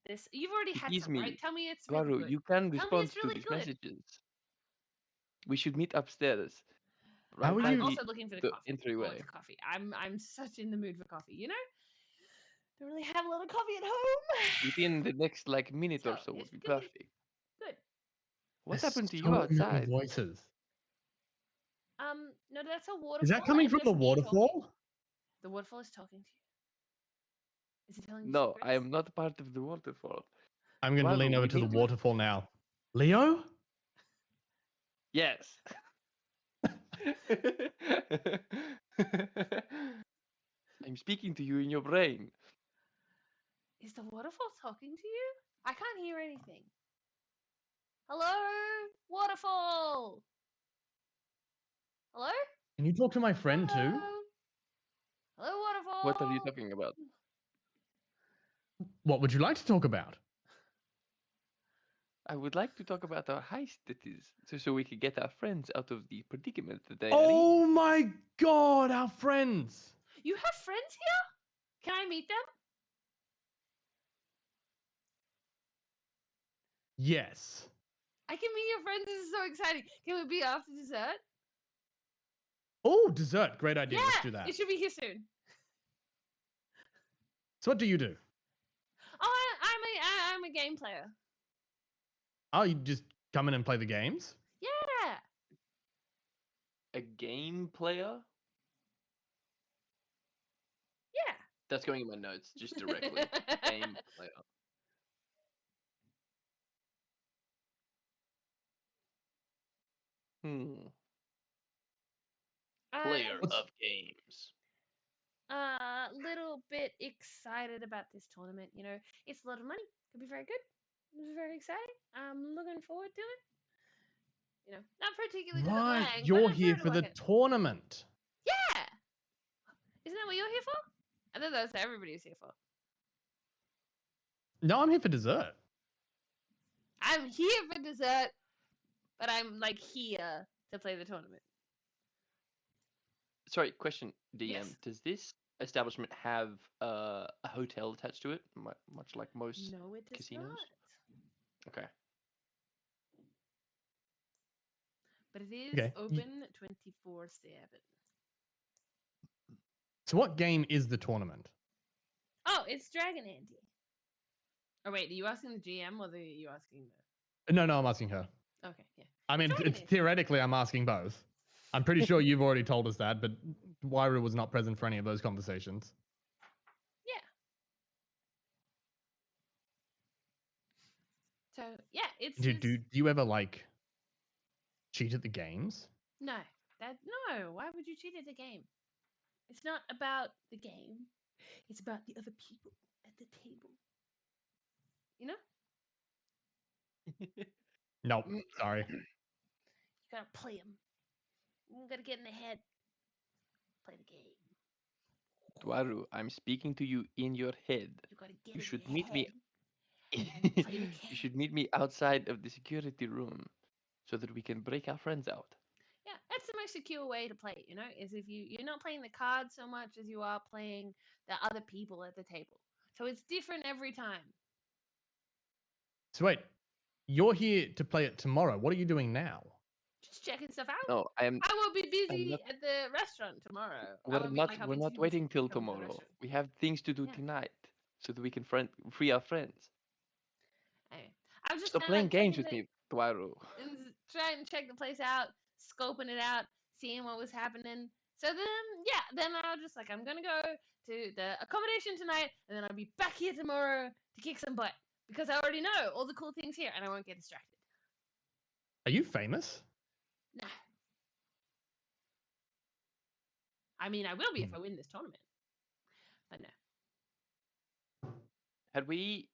this. You've already It had is some, right? me. Tell me it's really Garu, good. you can Tell me respond it's to really these good. messages. We should meet upstairs. How Right are by I'm you? also looking for the the coffee. entryway. Coffee. I'm such in the mood for coffee. You know, don't really have a lot of coffee at home. Within the next like minute So or so would it's be gonna be perfect. good. What There's happened to so you many outside? voices. No, that's a waterfall. Is that coming and from the just me talking. waterfall? The waterfall is talking to you. Is he telling you No, I secrets? am not part of the waterfall. I'm going to Garu, lean over we to the need to. waterfall now. Leo? Yes. I'm speaking to you in your brain. Is the waterfall talking to you? I can't hear anything. Hello, waterfall. Hello. Can you talk to my friend too? Hello. Hello, waterfall. What are you talking about? What would you like to talk about? I would like to talk about our heist that is, so we can get our friends out of the predicament that they are in. Oh my god, our friends! You have friends here? Can I meet them? Yes. I can meet your friends. This is so exciting. Can we be after dessert? Oh, dessert. Great idea. Yeah, Let's do that. it should be here soon. So what do you do? Oh, I'm a game player. Oh, you just come in and play the games? Yeah. A game player? Yeah. That's going in my notes, just directly. Game player. Player I'm of games. a little bit excited about this tournament. You know, it's a lot of money. Could be very good. It's very exciting. I'm looking forward to it. You know, not particularly good at Right, playing, you're but here for the tournament. Yeah. Isn't that what you're here for? I thought that's what everybody's here for. No, I'm here for dessert. I'm here for dessert, but I'm like here to play the tournament. Sorry, question, DM. Yes. Does this establishment have a hotel attached to it, much like most No, it does casinos? not. Okay. But it is Okay. open 24/7. So what game is the tournament? Oh, it's Dragon Ante. Oh wait, are you asking the GM or are you asking No, I'm asking her. the? Okay, yeah. I mean, Dragon Ante. theoretically, I'm asking both. I'm pretty sure you've already told us that, but Wairu was not present for any of those conversations. Yeah. So yeah, it's. Do you ever like cheat at the games? No, no. Why would you cheat at the game? It's not about the game. It's about the other people at the table. You know? Nope, sorry. You gotta play them. You gotta get in the head. Play the game. Dwaru, I'm speaking to you in your head. You gotta get You in should the meet me. head. Play the You should game. meet me outside of the security room, so that we can break our friends out. Yeah, that's the most secure way to play, you know, is if you're not playing the cards so much as you are playing the other people at the table. So it's different every time. So wait, you're here to play it tomorrow. What are you doing now? Just checking stuff out. No, I will be busy not- at the restaurant tomorrow. I We're won't be, not. like, We're helping not students waiting till come to the tomorrow. restaurant. We have things to do Yeah. tonight, so that we can free our friends. Anyway, I was just Stop playing games checking with me, Dwaru. and trying to check the place out, scoping it out, seeing what was happening. So then I was just like, I'm gonna go to the accommodation tonight, and then I'll be back here tomorrow to kick some butt because I already know all the cool things here, and I won't get distracted. Are you famous? No. I mean, I will be if I win this tournament, but no. Had we?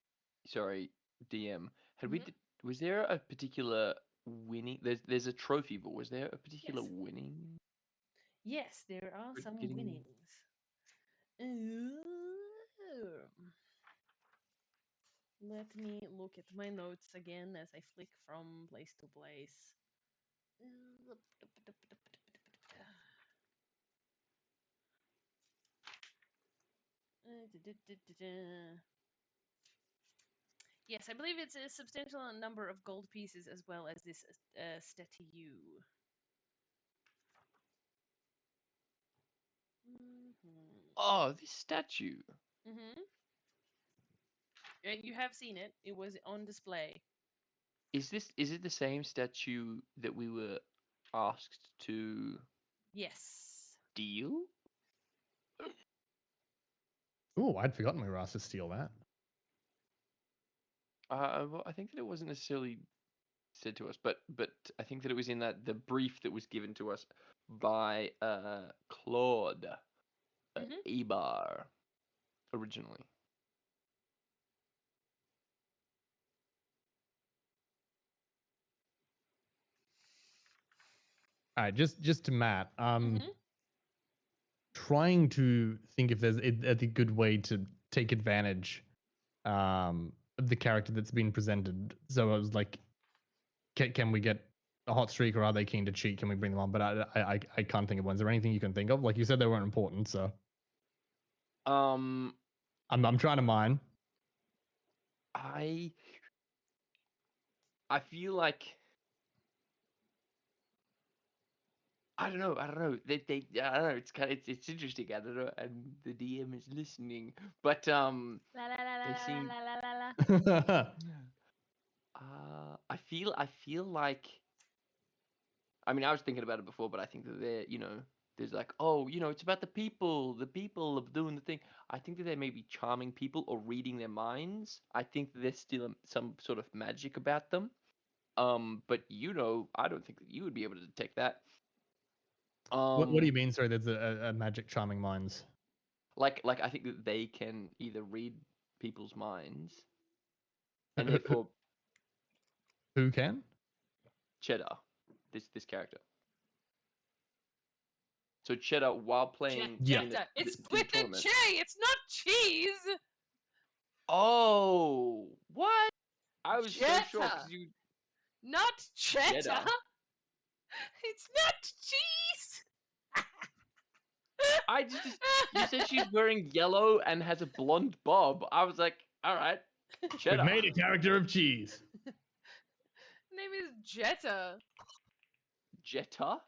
Sorry, DM. Had we? Mhm. Was there a particular winning. There's a trophy, but was there a particular Yes. winning? Yes, there are for some getting- winnings. Ooh. Let me look at my notes again as I flick from place to place. Yes, I believe it's a substantial number of gold pieces as well as this statue. Oh, this statue. And you have seen it. It was on display. Is it the same statue that we were asked to Yes. steal? Ooh, I'd forgotten we were asked to steal that. Well, I think that it wasn't necessarily said to us, but I think that it was in the brief that was given to us by Claude Ebar originally. All right, just to Matt. Trying to think if there's a good way to take advantage of the character that's been presented. So I was like, can we get a hot streak, or are they keen to cheat? Can we bring them on? But I can't think of one. Is there anything you can think of? Like you said, they weren't important, so I'm trying to mine. I feel like I don't know. They I don't know. It's kind of it's interesting. I don't know. And the DM is listening, but La la la la they seem. la la la la. I feel like. I mean, I was thinking about it before, but I think that they're, there's like, oh, it's about the people of doing the thing. I think that they may be charming people or reading their minds. I think that there's still some sort of magic about them. But I don't think that you would be able to detect that. What do you mean? Sorry, there's a magic charming minds. Like I think that they can either read people's minds, and therefore who can? Cheddar, this character. So Cheddar, while playing, Cheddar. It's with a J. It's not cheese. Oh, what? I was so sure because you. Not cheddar. Cheddar. It's not cheese. You said she's wearing yellow and has a blonde bob. I was like, all right, Cheddar. We've made a character of cheese. Name is Jetta. Jetta?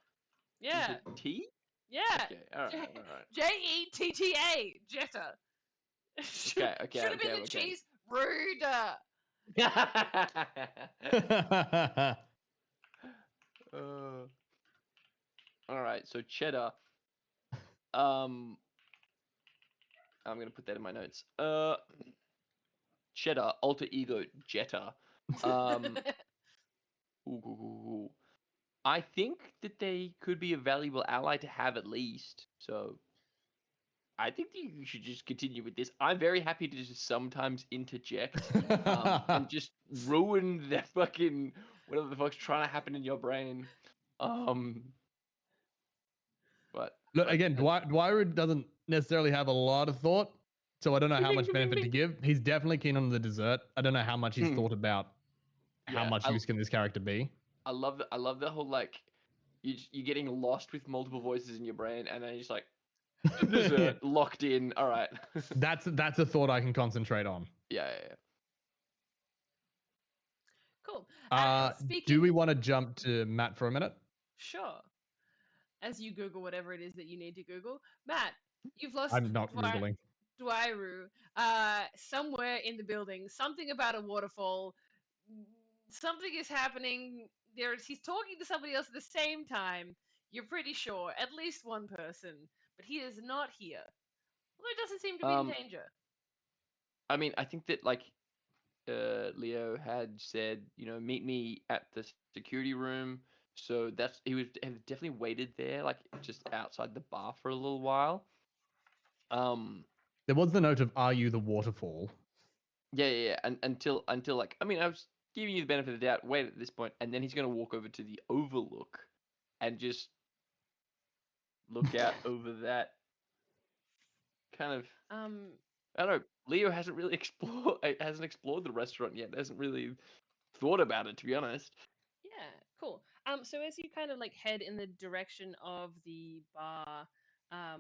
Yeah. Is it T? Yeah. Okay, all right. Jetta. Jetta. Okay. Should have been the cheese. Ruder. All right, so Cheddar. I'm gonna put that in my notes. Cheddar, alter ego Jetta. Ooh. I think that they could be a valuable ally to have at least. So I think that you should just continue with this. I'm very happy to just sometimes interject and just ruin that fucking whatever the fuck's trying to happen in your brain. But look again, Dwyer doesn't necessarily have a lot of thought, so I don't know how much benefit to give. He's definitely keen on the dessert. I don't know how much he's thought about how much use can this character be. I love the whole like you're getting lost with multiple voices in your brain, and then you're just like dessert locked in. All right. That's a thought I can concentrate on. Yeah. Cool. Do we want to jump to Matt for a minute? Sure. As you Google whatever it is that you need to Google, Matt, you've lost. I'm not Googling. Dwairu, somewhere in the building, something about a waterfall. Something is happening. He's talking to somebody else at the same time. You're pretty sure, at least one person, but he is not here. Although he doesn't seem to be in danger. I mean, I think that like Leo had said, meet me at the security room. So he would have definitely waited there, like just outside the bar for a little while. There was the note of "Are you the waterfall?" Yeah. And until like, I mean, I was giving you the benefit of the doubt, wait at this point, and then he's going to walk over to the overlook and just look out over that kind of. I don't know. Leo hasn't really explored the restaurant yet. Hasn't really thought about it, to be honest. Yeah, cool. So as you kind of like head in the direction of the bar, as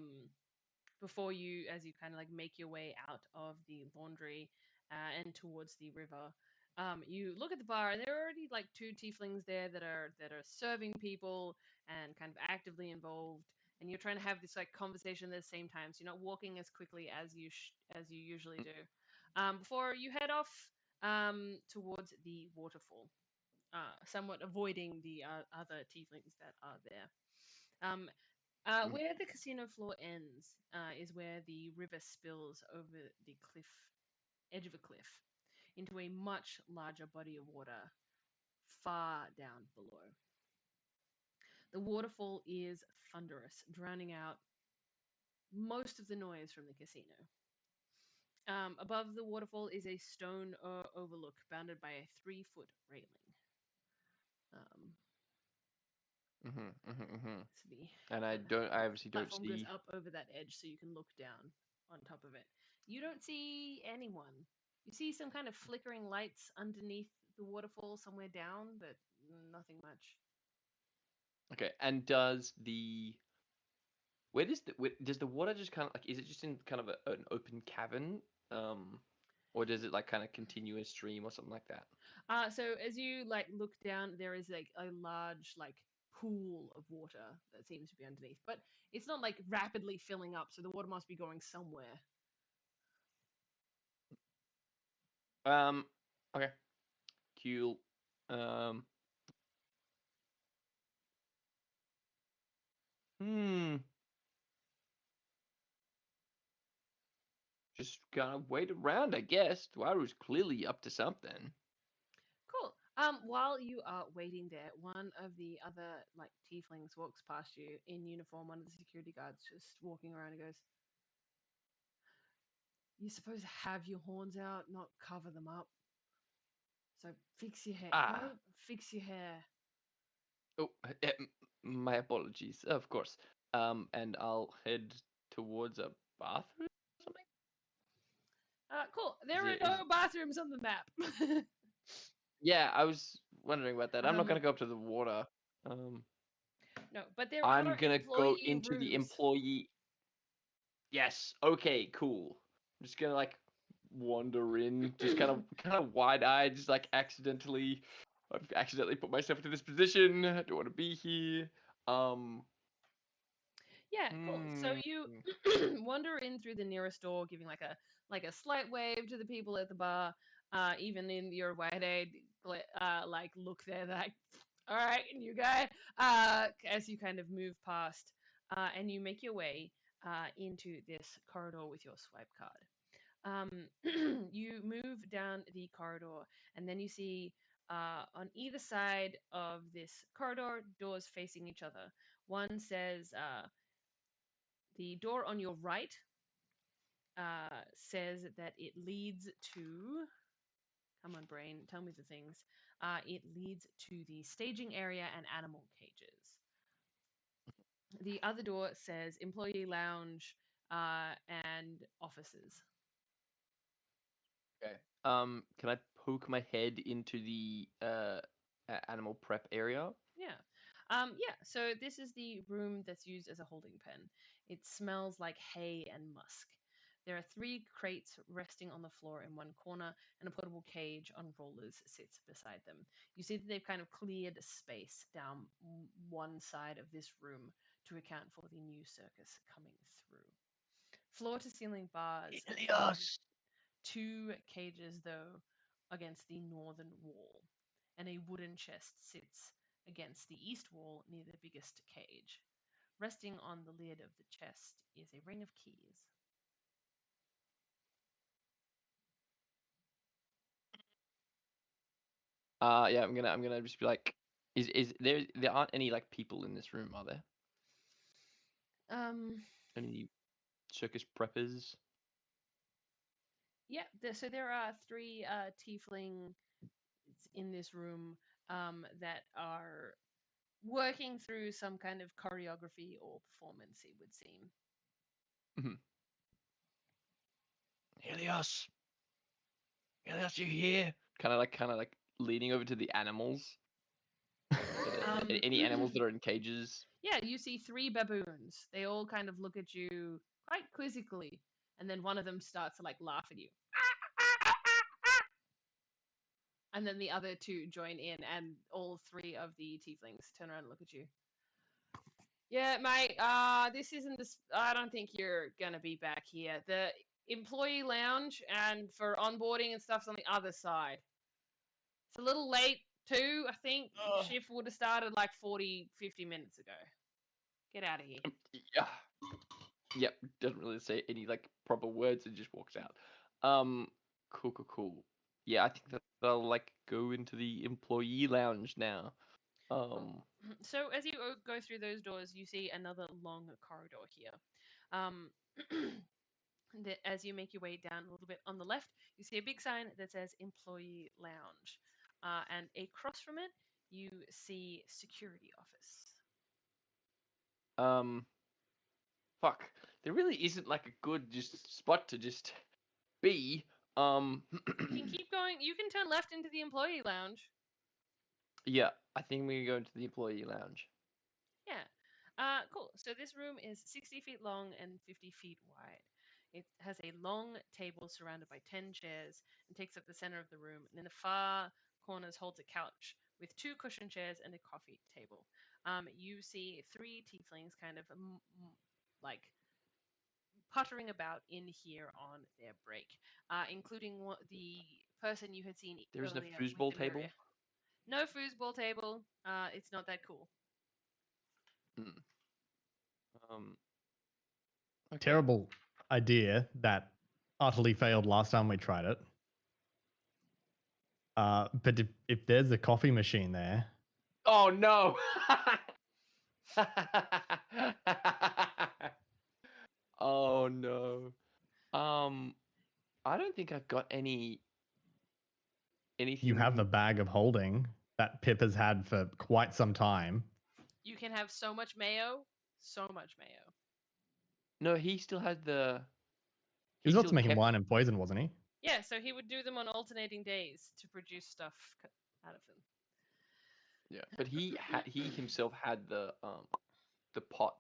you kind of like make your way out of the laundry, and towards the river, you look at the bar, and there are already like two tieflings there that are serving people and kind of actively involved. And you're trying to have this like conversation at the same time, so you're not walking as quickly as you usually do. Before you head off towards the waterfall, somewhat avoiding the other tieflings that are there. Where the casino floor ends is where the river spills over the edge of a cliff, into a much larger body of water far down below. The waterfall is thunderous, drowning out most of the noise from the casino. Above the waterfall is a stone overlook bounded by a 3-foot railing. So And I obviously don't platform see. goes up over that edge, so you can look down on top of it. You don't see anyone. You see some kind of flickering lights underneath the waterfall somewhere down, but nothing much. Okay, and does the water just kind of like, is it just in kind of an open cavern, or does it like kind of continuous stream or something like that? So as you like look down, there is like a large like pool of water that seems to be underneath, but it's not like rapidly filling up, so the water must be going somewhere. Okay, cool. Just kind of wait around, I guess. Dwaru's clearly up to something. Cool. While you are waiting there, one of the other like tieflings walks past you in uniform. One of the security guards just walking around and goes, "You're supposed to have your horns out, not cover them up. So fix your hair. Ah. No, fix your hair." Oh, my apologies, of course. And I'll head towards a bathroom or something. Cool. There are no bathrooms on the map. Yeah, I was wondering about that. I'm not gonna go up to the water. No, but there I'm are gonna go into rooms. the employee. Yes. Okay. Cool. I'm just gonna like wander in, just kind of wide-eyed, just like I've accidentally put myself into this position. I don't want to be here. Yeah, cool. So you wander in through the nearest door, giving like a slight wave to the people at the bar. Even in your wide-eyed like look there, like, all right, new guy. As you kind of move past, and you make your way into this corridor with your swipe card. You move down the corridor, and then you see on either side of this corridor doors facing each other. One says. The door on your right says that it leads to. Come on, brain, tell me the things. It leads to the staging area and animal cages. The other door says employee lounge and offices. Okay. Can I poke my head into the animal prep area? Yeah. Yeah, so this is the room that's used as a holding pen. It smells like hay and musk. There are 3 crates resting on the floor in one corner, and a portable cage on rollers sits beside them. You see that they've kind of cleared space down one side of this room to account for the new circus coming through. Floor to ceiling bars. Ilias! 2 cages, though, against the northern wall, and a wooden chest sits against the east wall near the biggest cage. Resting on the lid of the chest is a ring of keys. Yeah, I'm gonna just be like, is there aren't any like people in this room, are there? Any circus preppers? Yeah, so there are 3 tiefling. in this room that are working through some kind of choreography or performance, it would seem. Helios, Helios, you here? Kind of like leaning over to the animals. Any animals that are in cages? Yeah, you see 3 baboons. They all kind of look at you quite quizzically, and then one of them starts to like laugh at you. And then the other 2 join in, and all 3 of the tieflings turn around and look at you. Yeah, mate, this isn't this. I don't think you're gonna be back here. The employee lounge and for onboarding and stuff's on the other side. It's a little late, too, I think. Shift would have started like 40, 50 minutes ago. Get out of here. Yeah. Yep. Doesn't really say any like proper words and just walks out. Cool. Yeah, I think that they'll like go into the employee lounge now. So as you go through those doors, you see another long corridor here. As you make your way down a little bit on the left, you see a big sign that says Employee Lounge. And across from it, you see Security Office. Fuck. There really isn't like a good just spot to just be. You can keep going. You can turn left into the Employee Lounge. Yeah, I think we can go into the employee lounge. Yeah. Cool. So this room is 60 feet long and 50 feet wide. It has a long table surrounded by 10 chairs and takes up the center of the room. And in the far corners holds a couch with 2 cushion chairs and a coffee table. You see 3 tieflings kind of like puttering about in here on their break, including the person you had seen There's no earlier. foosball table? No foosball table. It's not that cool. Okay. Terrible idea that utterly failed last time we tried it. But if there's a coffee machine there, Oh no! Oh no. I don't think I've got anything. you have a bag of holding that Pip has had for quite some time. You can have so much mayo. No, he still had the. He was about to make wine and poison, wasn't he? Yeah, so he would do them on alternating days to produce stuff out of them. Yeah, but he himself had the pot,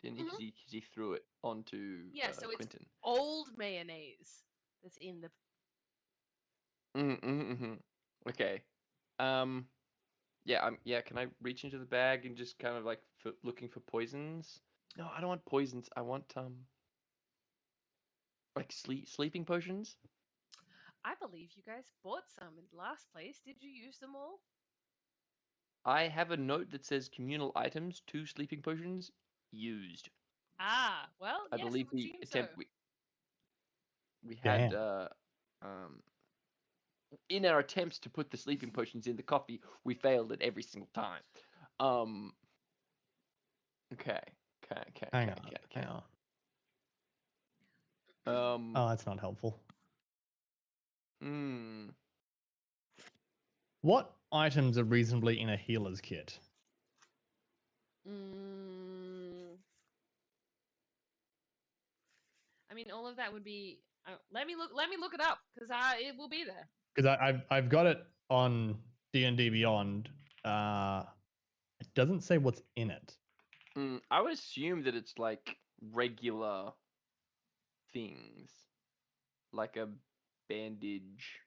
didn't he? Because he threw it onto so Quentin. It's old mayonnaise that's in the. Okay. Yeah. Can I reach into the bag and just kind of like looking for poisons? No, I don't want poisons. I want like sleeping potions. I believe you guys bought some in the last place. Did you use them all? I have a note that says communal items, 2 sleeping potions used. Ah, well, I yes, believe it would the seem attempt so. we had in our attempts to put the sleeping potions in the coffee, we failed at every single time. Okay. Hang on. Oh, that's not helpful. What items are reasonably in a healer's kit? I mean, all of that would be. Let me look it up because it will be there. Because I've got it on D&D Beyond. It doesn't say what's in it. I would assume that it's like regular things, like a bandage.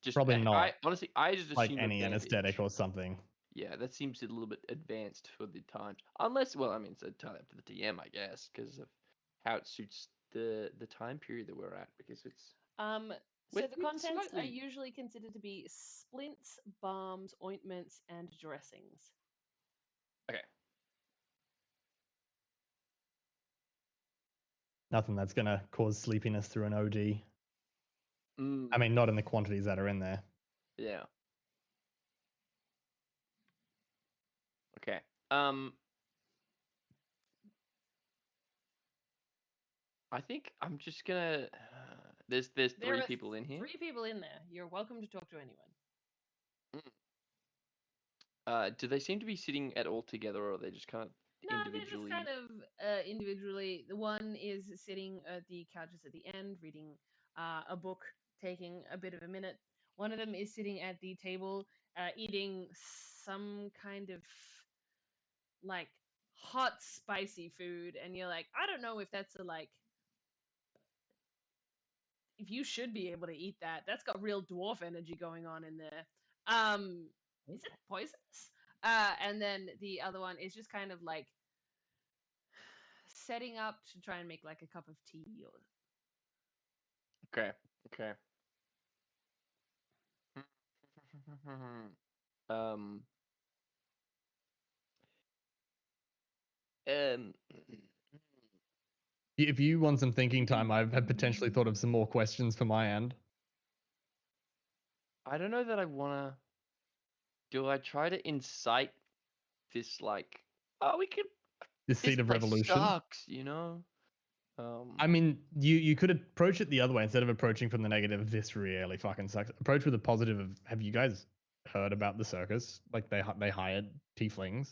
Just probably not. Honestly, I just assume like any anesthetic or something. Yeah, that seems a little bit advanced for the times. Unless, well, I mean, it's entirely up to the DM, I guess, because of how it suits the time period that we're at. Because it's so the contents are usually considered to be splints, balms, ointments, and dressings. Okay. Nothing that's gonna cause sleepiness through an OD. I mean, not in the quantities that are in there. Yeah. Okay. I think I'm just gonna. There's 3 people in here. 3 people in there. You're welcome to talk to anyone. Do they seem to be sitting at all together, or are they just kind of No, they're just individually? kind of individually. The one is sitting at the couches at the end, reading a book, taking a bit of a minute. One of them is sitting at the table, eating some kind of like hot, spicy food, and you're like, I don't know if that's a like. If you should be able to eat that, that's got real dwarf energy going on in there. Is it poisonous? And then the other one is just kind of like setting up to try and make like a cup of tea or Okay. Okay. um. Um. If you want some thinking time, I've potentially thought of some more questions for my end. I don't know that I wanna. Do I try to incite this like? Oh, we could. This This seed of place revolution. sucks, you know. I mean, you could approach it the other way instead of approaching from the negative. This really fucking sucks. Approach with a positive of, have you guys heard about the circus? Like they hired tieflings.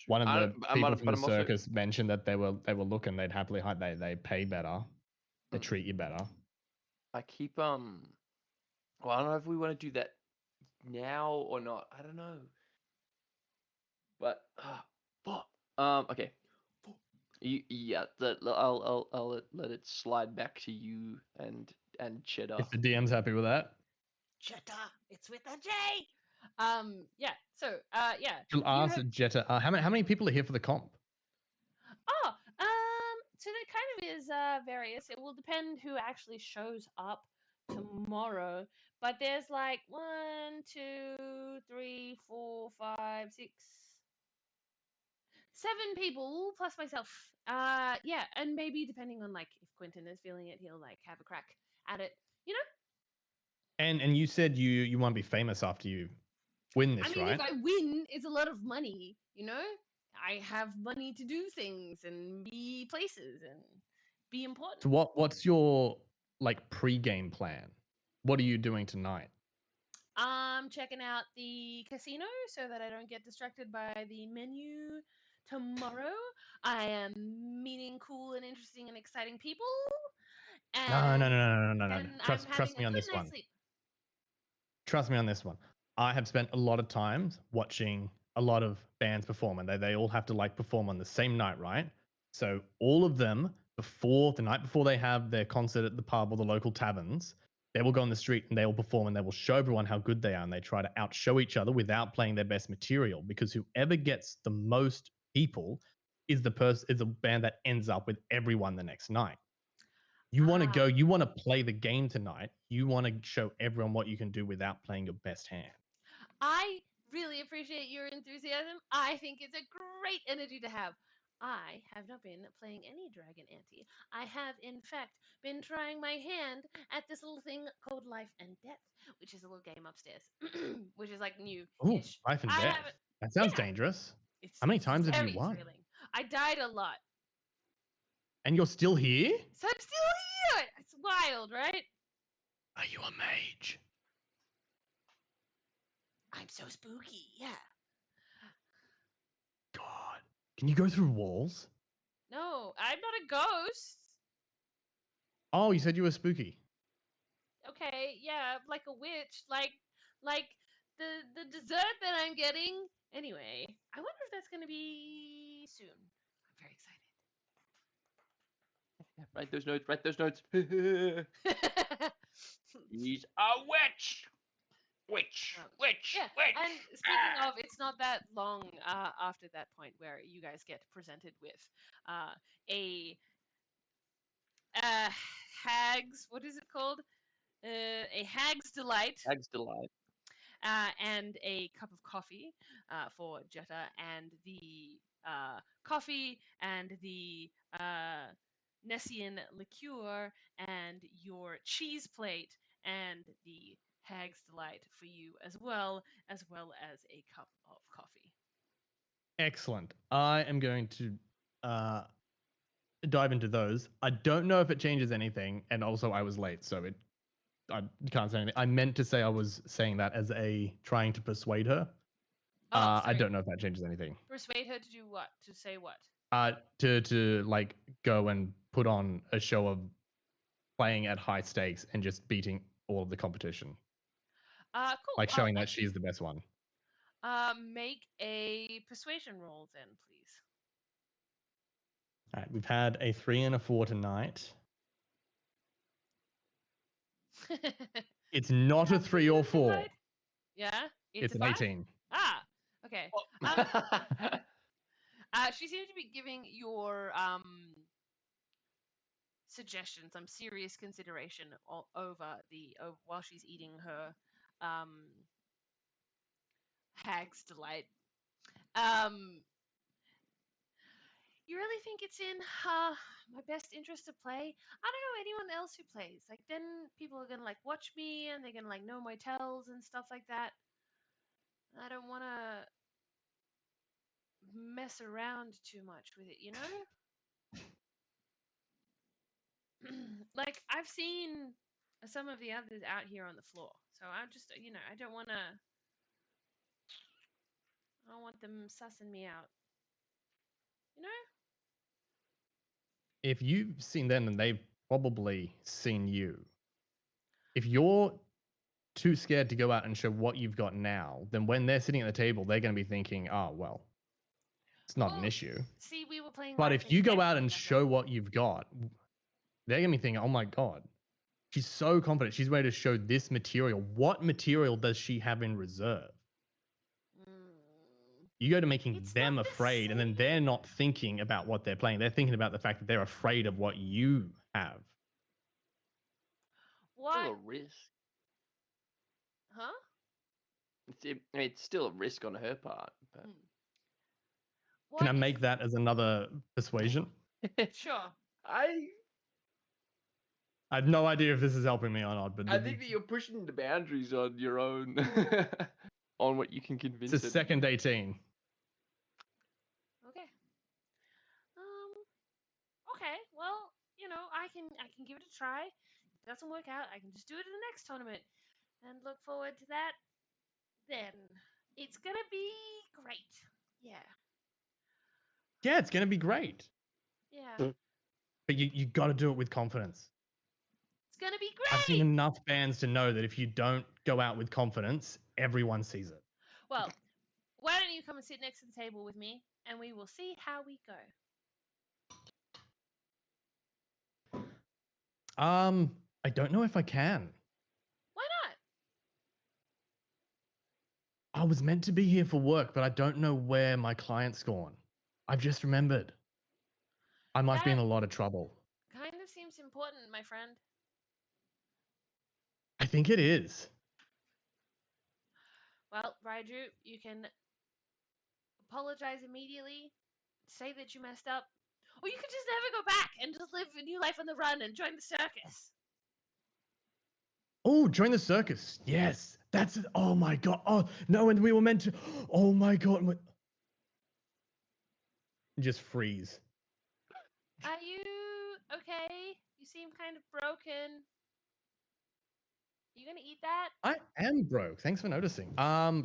One of the people from the I'm also. circus mentioned that they were looking. They'd happily hire. They pay better. They treat you better. I keep Well, I don't know if we want to do that now or not. I don't know. But okay. Yeah. I'll let it slide back to you and Cheddar. If the DM's happy with that, Jetta. It's with a J. Yeah. So yeah. she'll ask have- Jetta. How many people are here for the comp? Oh, so that kind of is various. It will depend who actually shows up tomorrow. But there's like 1, 2, 3, 4, 5, 6, 7 people plus myself. Yeah, and maybe depending on like if Quentin is feeling it, he'll like have a crack at it. You know? And you said you want to be famous after you win this, I mean, right? if I win, it's a lot of money. You know, I have money to do things and be places and be important. So what's your like pre-game plan? What are you doing tonight? I'm checking out the casino so that I don't get distracted by the menu tomorrow. I am meeting cool and interesting and exciting people. And No. Trust me on this one. Sleep. Trust me on this one. I have spent a lot of time watching a lot of bands perform, and they all have to like perform on the same night, right? So all of them the night before they have their concert at the pub or the local taverns, they will go on the street and they will perform and they will show everyone how good they are, and they try to outshow each other without playing their best material, because whoever gets the most people is the band that ends up with everyone the next night. You want to go, you want to play the game tonight. You want to show everyone what you can do without playing your best hand. I really appreciate your enthusiasm. I think it's a great energy to have. I have not been playing any Dragon Ante. I have, in fact, been trying my hand at this little thing called Life and Death, which is a little game upstairs, which is like new. Oh, Life and Death. That sounds dangerous. How many times have you won? Thrilling. I died a lot. And you're still here? So I'm still here! It's wild, right? Are you a mage? I'm so spooky, yeah. God. Can you go through walls? No, I'm not a ghost. Oh, you said you were spooky. Okay, yeah, like a witch, like the dessert that I'm getting. Anyway, I wonder if that's gonna be soon. I'm very excited. Write those notes. Write those notes. He's a witch. Witch. Yeah, and speaking of, it's not that long after that point where you guys get presented with a hag's, what is it called? A hag's delight. Hag's delight. And a cup of coffee for Jetta, and the coffee and the Nessian liqueur and your cheese plate and the hag's delight for you as well as a cup of coffee. Excellent. I am going to dive into those. I don't know if it changes anything, and also I was late, so it I can't say anything. I meant to say I was saying that as a trying to persuade her. Oh, I sorry. don't know if that changes anything. Persuade her to do what? To say what? To like go and put on a show of playing at high stakes and just beating all of the competition, Cool. like showing that she's the best one. Make a persuasion roll then, please. All right, we've had a 3 and a 4 tonight. It's not a 3 or 4. Yeah, It's a an 5? 18. Ah, okay. Oh. She seems to be giving your suggestions some serious consideration over while she's eating her hag's delight. You really think it's in my best interest to play? I don't know anyone else who plays. Like, then people are gonna like watch me and they're gonna like know my tells and stuff like that. I don't want to mess around too much with it, you know? Like, I've seen some of the others out here on the floor, so I'm just, I don't want them sussing me out, you know? If you've seen them, then they've probably seen you. If you're too scared to go out and show what you've got now, then when they're sitting at the table, they're going to be thinking, oh, well, it's not an issue. See, we were playing. But if you go out and show what you've got, they're going to be thinking, oh my God, she's so confident. She's ready to show this material. What material does she have in reserve? You go to making them afraid, and then they're not thinking about what they're playing. They're thinking about the fact that they're afraid of what you have. What? Still a risk. Huh? It's still a risk on her part. But... Can I make that as another persuasion? Sure. I have no idea if this is helping me or not, but I think that you're pushing the boundaries on your own, on what you can convince. It's a second 18. Okay. Okay. Well, I can give it a try. If it doesn't work out, I can just do it in the next tournament, and look forward to that. Then it's gonna be great. Yeah. Yeah, it's gonna be great. Yeah. But you got to do it with confidence. It's gonna be great. I've seen enough bands to know that if you don't go out with confidence, everyone sees it. Well, why don't you come and sit next to the table with me, and we will see how we go. I don't know if I can. Why not? I was meant to be here for work, but I don't know where my client's gone. I've just remembered. I might be in a lot of trouble. Kind of seems important, my friend. I think it is. Well, Raiju, you can apologize immediately, say that you messed up, or you could just never go back and just live a new life on the run and join the circus. Oh, join the circus. Yes. That's it. Oh my God. Oh, no, and we were meant to. Oh my God. Just freeze. Are you okay? You seem kind of broken. You gonna eat that? I am broke. Thanks for noticing.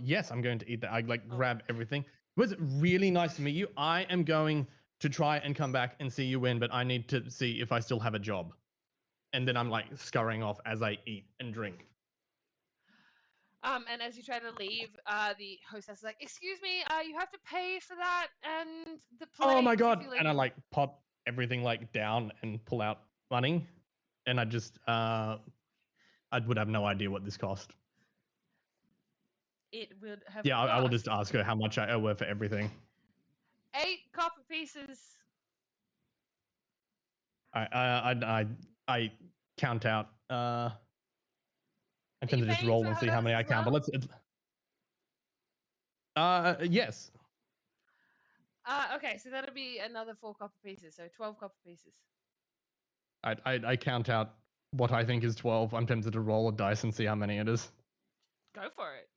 Yes, I'm going to eat that. I grab everything. It was really nice to meet you. I am going to try and come back and see you win, but I need to see if I still have a job. And then I'm like scurrying off as I eat and drink. And as you try to leave, the hostess is like, "Excuse me, you have to pay for that and the plate." Oh my God! And I like pop everything like down and pull out money, and I just I would have no idea what this cost. It would have. Yeah, I will just ask her how much I owe her for everything. 8 copper pieces. I count out. I tend to just roll and see how many I count, but let's. Yes. Okay, so that'll be another 4 copper pieces, so 12 copper pieces. I count out what I think is 12. I'm tempted to roll a dice and see how many it is. Go for it.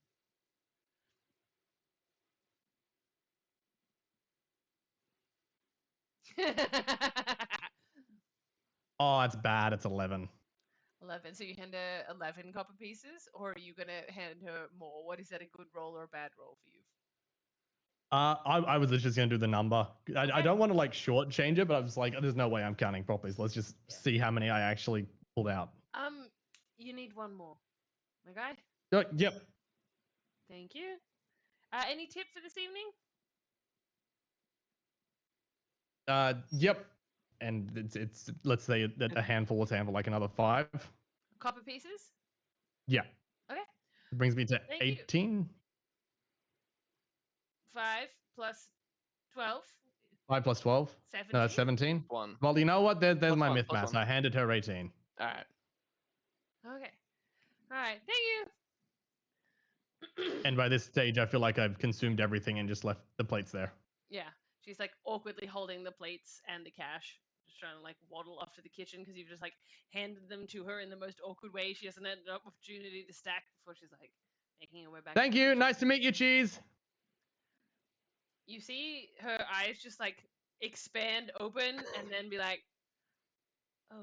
Oh, it's bad. It's 11. 11. So you hand her 11 copper pieces, or are you gonna hand her more? What is that, a good roll or a bad roll for you? I was just gonna do the number. I Okay. don't want to like shortchange it, but I was like, there's no way I'm counting properly. So let's just Yeah. see how many I actually pulled out. You need one more. My guy. Yep. Thank you. Any tip for this evening? Yep. And it's let's say that a handful is handful, like another 5. Copper pieces. Yeah. Okay. It brings me to Thank you. 18. 5 plus 12. 5 plus 12. 17. No, that's 17. 1. Well, you know what? There's Plus my one, myth plus math. one. I handed her 18. All right. Okay. All right. Thank you. And by this stage, I feel like I've consumed everything and just left the plates there. Yeah. She's like awkwardly holding the plates and the cash, just trying to like waddle off to the kitchen because you've just like handed them to her in the most awkward way. She hasn't had an opportunity to stack before she's like making her way back. Thank you. Nice to meet you, Cheese. You see her eyes just like expand open and then be like, oh.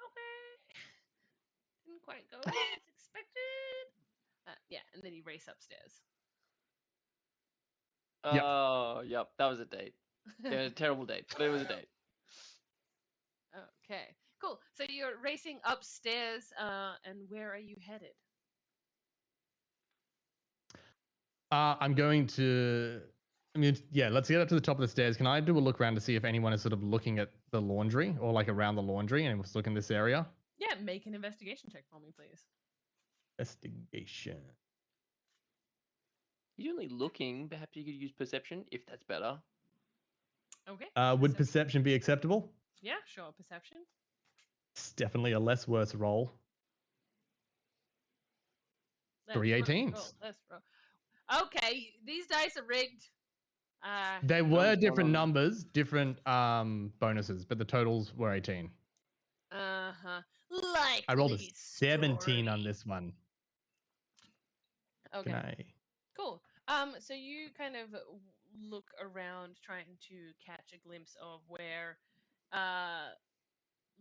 Okay. Didn't quite go as expected. Yeah, and then you race upstairs. Yep. Oh, yep. That was a date. It was a terrible date, but it was a date. Okay, cool. So you're racing upstairs, and where are you headed? I'm going to. I mean, yeah. Let's get up to the top of the stairs. Can I do a look around to see if anyone is sort of looking at the laundry or like around the laundry and was looking in this area? Yeah, make an investigation check for me, please. Investigation. You're only looking. Perhaps you could use perception if that's better. Okay. Would perception be acceptable? Yeah, sure. Perception. It's definitely a less worse roll. Three 18s. Let's roll. Okay, these dice are rigged. They were Sounds different on. numbers, different bonuses, but the totals were 18. Like I rolled a 17 on this one. Okay. Can I? Cool. So you kind of look around trying to catch a glimpse of where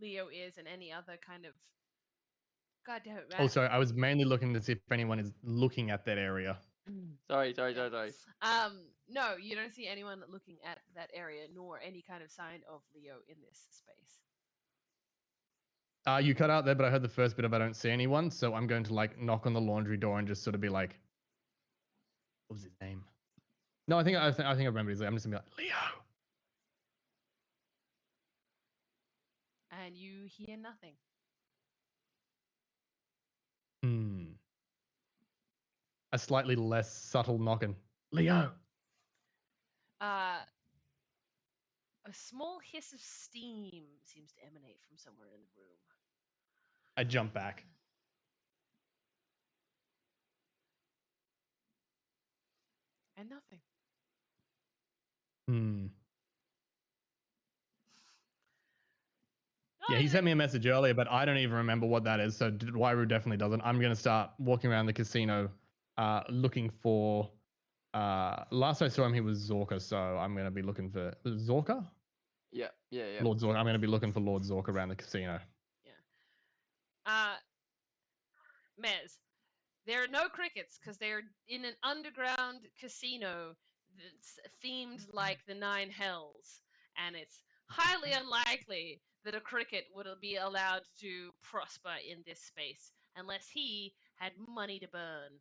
Leo is and any other kind of goddamn it, Oh, sorry. I was mainly looking to see if anyone is looking at that area. Sorry. No, you don't see anyone looking at that area, nor any kind of sign of Leo in this space. You cut out there, but I heard the first bit of I don't see anyone, so I'm going to like knock on the laundry door and just sort of be like, what was his name? No, I think I remember his name. I'm just gonna be like, Leo. And you hear nothing. A slightly less subtle knocking. Leo. A small hiss of steam seems to emanate from somewhere in the room. I jump back. And nothing. Yeah, he sent me a message earlier, but I don't even remember what that is. So Wairu definitely doesn't. I'm going to start walking around the casino looking for... last I saw him, he was Zorka, so I'm going to be looking for... Zorka? Yeah. Lord Zorka. I'm going to be looking for Lord Zorka around the casino. Yeah. Mez, there are no crickets because they're in an underground casino that's themed like the Nine Hells, and it's highly unlikely that a cricket would be allowed to prosper in this space unless he had money to burn.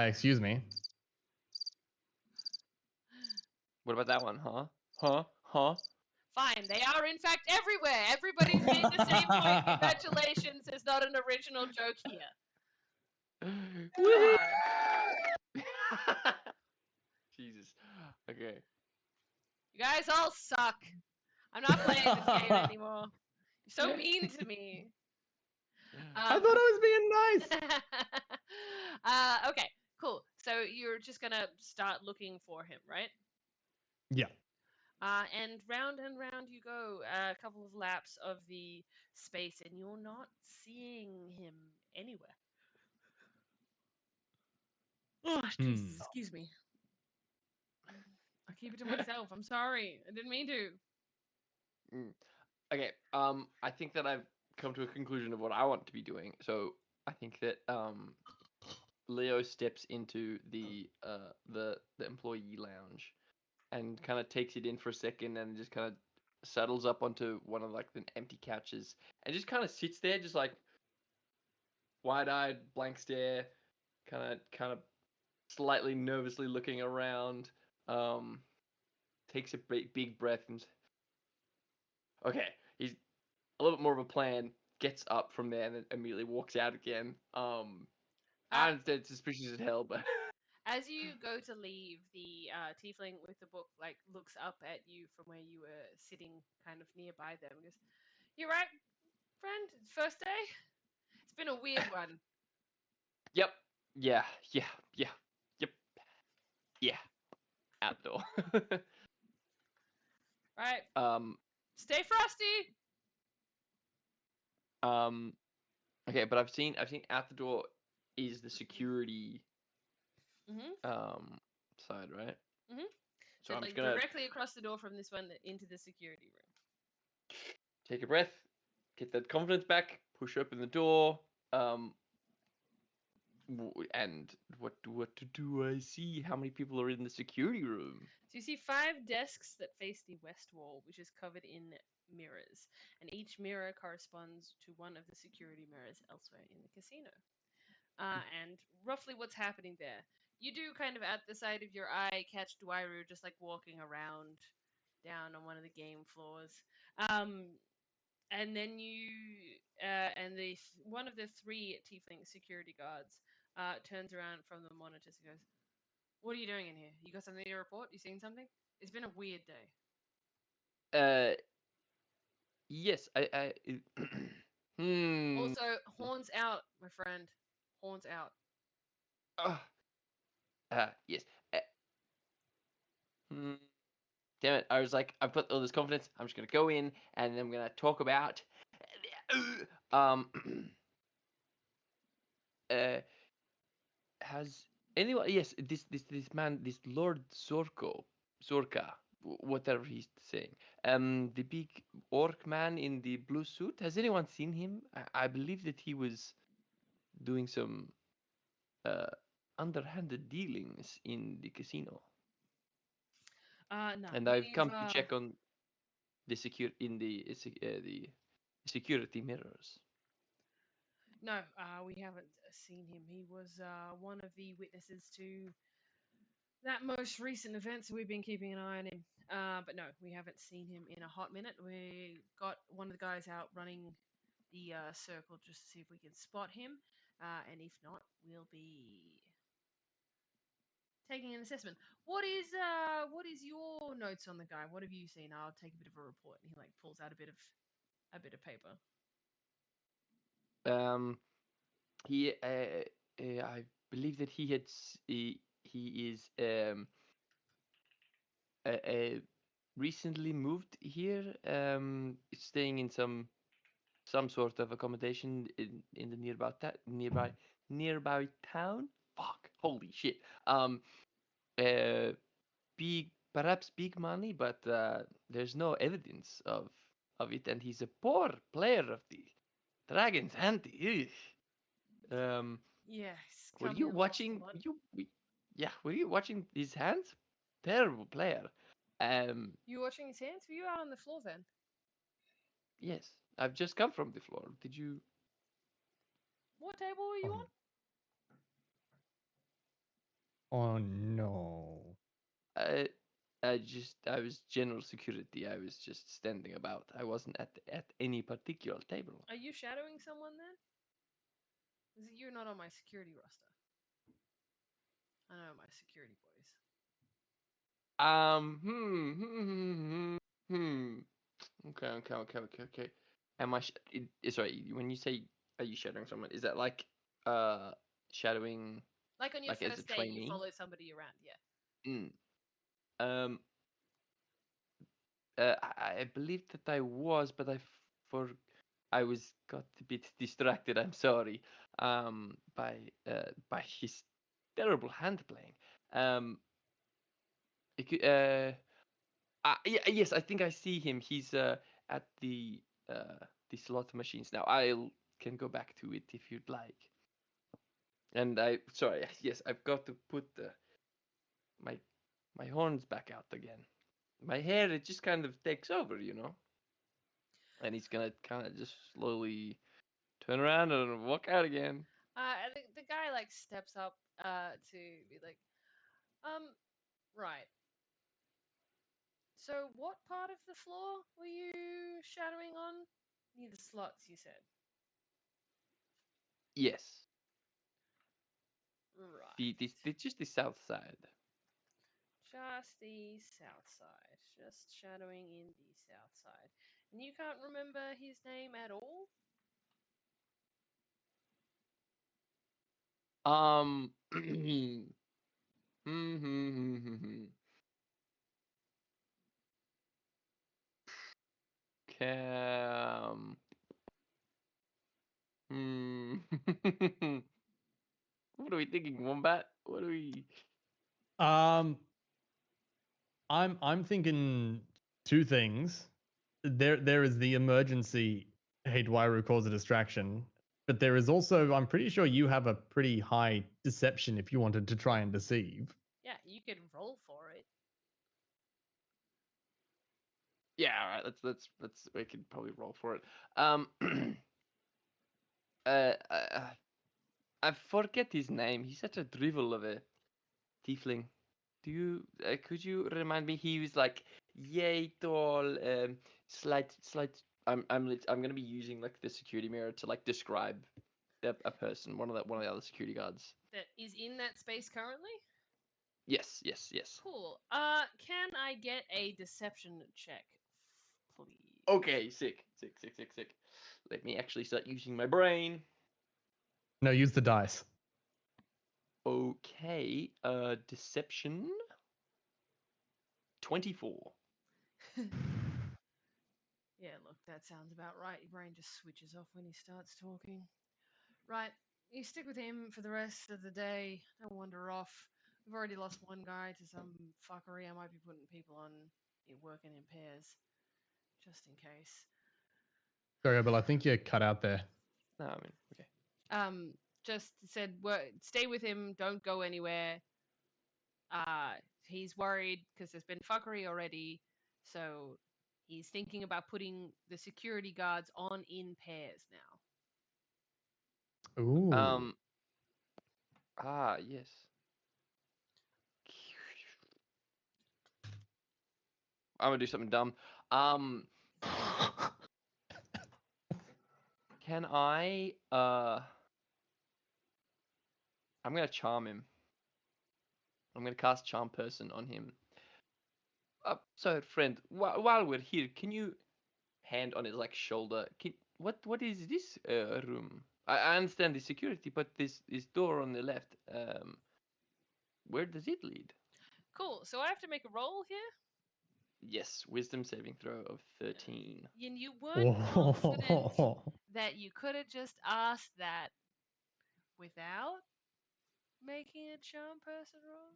Excuse me. What about that one? Huh? Fine, they are in fact everywhere. Everybody's made the same point. Congratulations, there's not an original joke here. Jesus. Okay. You guys all suck. I'm not playing this game anymore. You're so mean to me. I thought I was being nice. Okay, cool. So you're just gonna start looking for him, right? Yeah. And round you go, a couple of laps of the space, and you're not seeing him anywhere. Oh, Jesus, excuse me. I'll keep it to myself. I'm sorry. I didn't mean to. Okay. I think that I've come to a conclusion of what I want to be doing. So I think that Leo steps into the employee lounge and kind of takes it in for a second and just kind of settles up onto one of like the empty couches and just kind of sits there, just like wide-eyed, blank stare, kind of slightly nervously looking around. Takes a big breath and okay, he's a little bit more of a plan. Gets up from there and then immediately walks out again. I Uh, understand it's suspicious as hell, but as you go to leave, the tiefling with the book like looks up at you from where you were sitting, kind of nearby them. And goes, "You right, friend? First day? It's been a weird one, yep, yeah, yeah, yeah, yep, yeah, out the door. right? um, Stay frosty." um, okay, but I've seen out the door is the security Mhm. side, right? Mhm. So So I'm just like gonna directly across the door from this one into the security room. take a breath, get that confidence back, push open the door, and what do I see? How many people are in the security room? So you see 5 desks that face the west wall, which is covered in mirrors, and each mirror corresponds to one of the security mirrors elsewhere in the casino. And roughly what's happening there. You do kind of at the side of your eye catch Dwairu just like walking around down on one of the game floors. And then and one of the 3 tiefling security guards turns around from the monitors and goes, "What are you doing in here? You got something to report? You seen something? It's been a weird day." Uh, yes, hmm. Also, horns out, my friend. Horns out. Uh, yes. Uh, hmm. Damn it! I was like, I've got all this confidence. I'm just gonna go in and then I'm gonna talk about. Um. uh. Has anyone? Yes, this man, this Lord Zorka, whatever he's saying. The big orc man in the blue suit. Has anyone seen him? I believe that he was doing some uh underhanded dealings in the casino, No, and I've we've come to check on the security mirrors. no, we haven't seen him. He was one of the witnesses to that most recent event, so we've been keeping an eye on him. But no, we haven't seen him in a hot minute. We got one of the guys out running the circle just to see if we can spot him, and if not, we'll be taking an assessment. What is your notes on the guy? What have you seen? I'll take a bit of a report. And he like pulls out a bit of paper. Um, I believe that he is recently moved here, staying in some sort of accommodation in the nearby town. Fuck, holy shit. Uh, perhaps big money, but there's no evidence of it, and he's a poor player of the Dragon's Ante. Um, Yes, were coming you across a watching? lot. Yeah, were you watching his hands? Terrible player. Um, You watching his hands? Were you out on the floor then? yes, I've just come from the floor. Did you? What table were you Oh, on? oh no. I, I was general security. I was just standing about. I wasn't at any particular table. Are you shadowing someone then? Is it you're not on my security roster? I know my security boys. Okay, okay, okay, okay, okay. Am I? Sorry, when you say are you shadowing someone, is that like shadowing Like on your like as a first day, you trainee? follow somebody around. Yeah. Mm. Um. I believe that I was, but for I was got a bit distracted. I'm sorry. By his terrible hand playing. Um. It could, yeah, yes, I think I see him. He's at the slot machines now. I can go back to it if you'd like. And sorry, yes, I've got to put my horns back out again. My hair, it just kind of takes over, you know. And he's gonna kind of just slowly turn around and walk out again. And the guy like steps up to be like, right. So what part of the floor were you shadowing on? Near the slots, you said. Yes, Right. just the south side. Just the south side. Just shadowing in the south side. And you can't remember his name at all? Cam. What are we thinking, Wombat? What are we? I'm thinking two things. There is the emergency. Hey, Dwairu cause a distraction, but there is also, I'm pretty sure you have a pretty high deception if you wanted to try and deceive. Yeah, you could roll for it. Yeah, all right. Let's we could probably roll for it. I forget his name. He's such a drivel of a tiefling. Do you could you remind me? He was like yay tall, slight. I'm gonna be using like the security mirror to like describe a person, one of the other security guards. That is in that space currently? Yes. Cool. Can I get a deception check, please? Okay, sick. Let me actually start using my brain. No, use the dice. Okay, deception. 24. Yeah, look, that sounds about right. Your brain just switches off when he starts talking. Right, you stick with him for the rest of the day. Don't wander off. We've already lost one guy to some fuckery. I might be putting people on working in pairs, just in case. Sorry, but I think you're cut out there. No, I mean, okay. Just said, stay with him. Don't go anywhere. He's worried because there's been fuckery already, so he's thinking about putting the security guards on in pairs now. Ooh. Yes. I'm gonna do something dumb. Can I I'm gonna charm him. I'm gonna cast charm person on him. So friend, while we're here, can you hand on his like shoulder? What is this room? I understand the security, but this door on the left, where does it lead? Cool. So I have to make a roll here. Yes, wisdom saving throw of 13. And you weren't confident that you could have just asked that without making a charm person roll?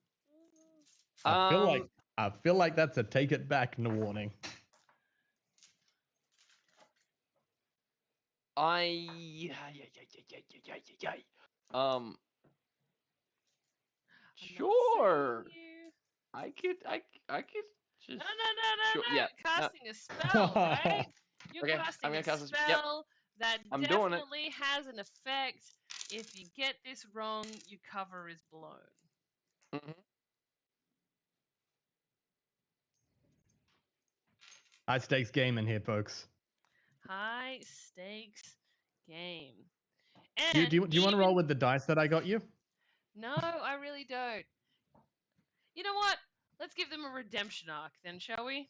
I feel like that's a take it back warning. Sure. I could just No. Yeah. Casting a spell, right? You're Okay, casting I'm gonna a cast a spell that I'm doing it. definitely has an effect. If you get this wrong, your cover is blown. Mm-hmm. High stakes game in here, folks. High stakes game. Do you want to roll with the dice that I got you? No, I really don't. You know what? Let's give them a redemption arc then, shall we?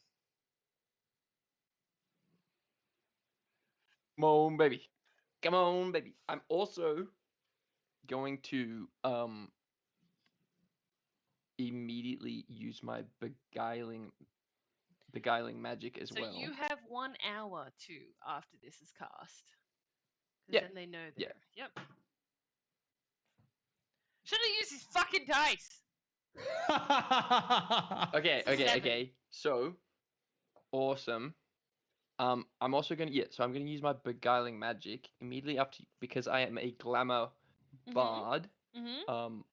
Come on, baby. Come on, baby. I'm also going to immediately use my beguiling magic as well. So you have 1 hour too after this is cast. Yeah. Then they know Yeah. Yep. Should have used his fucking dice. Okay. 7. So awesome. I'm also gonna so I'm gonna use my beguiling magic immediately after because I am a glamour Mhm. bard. Mhm.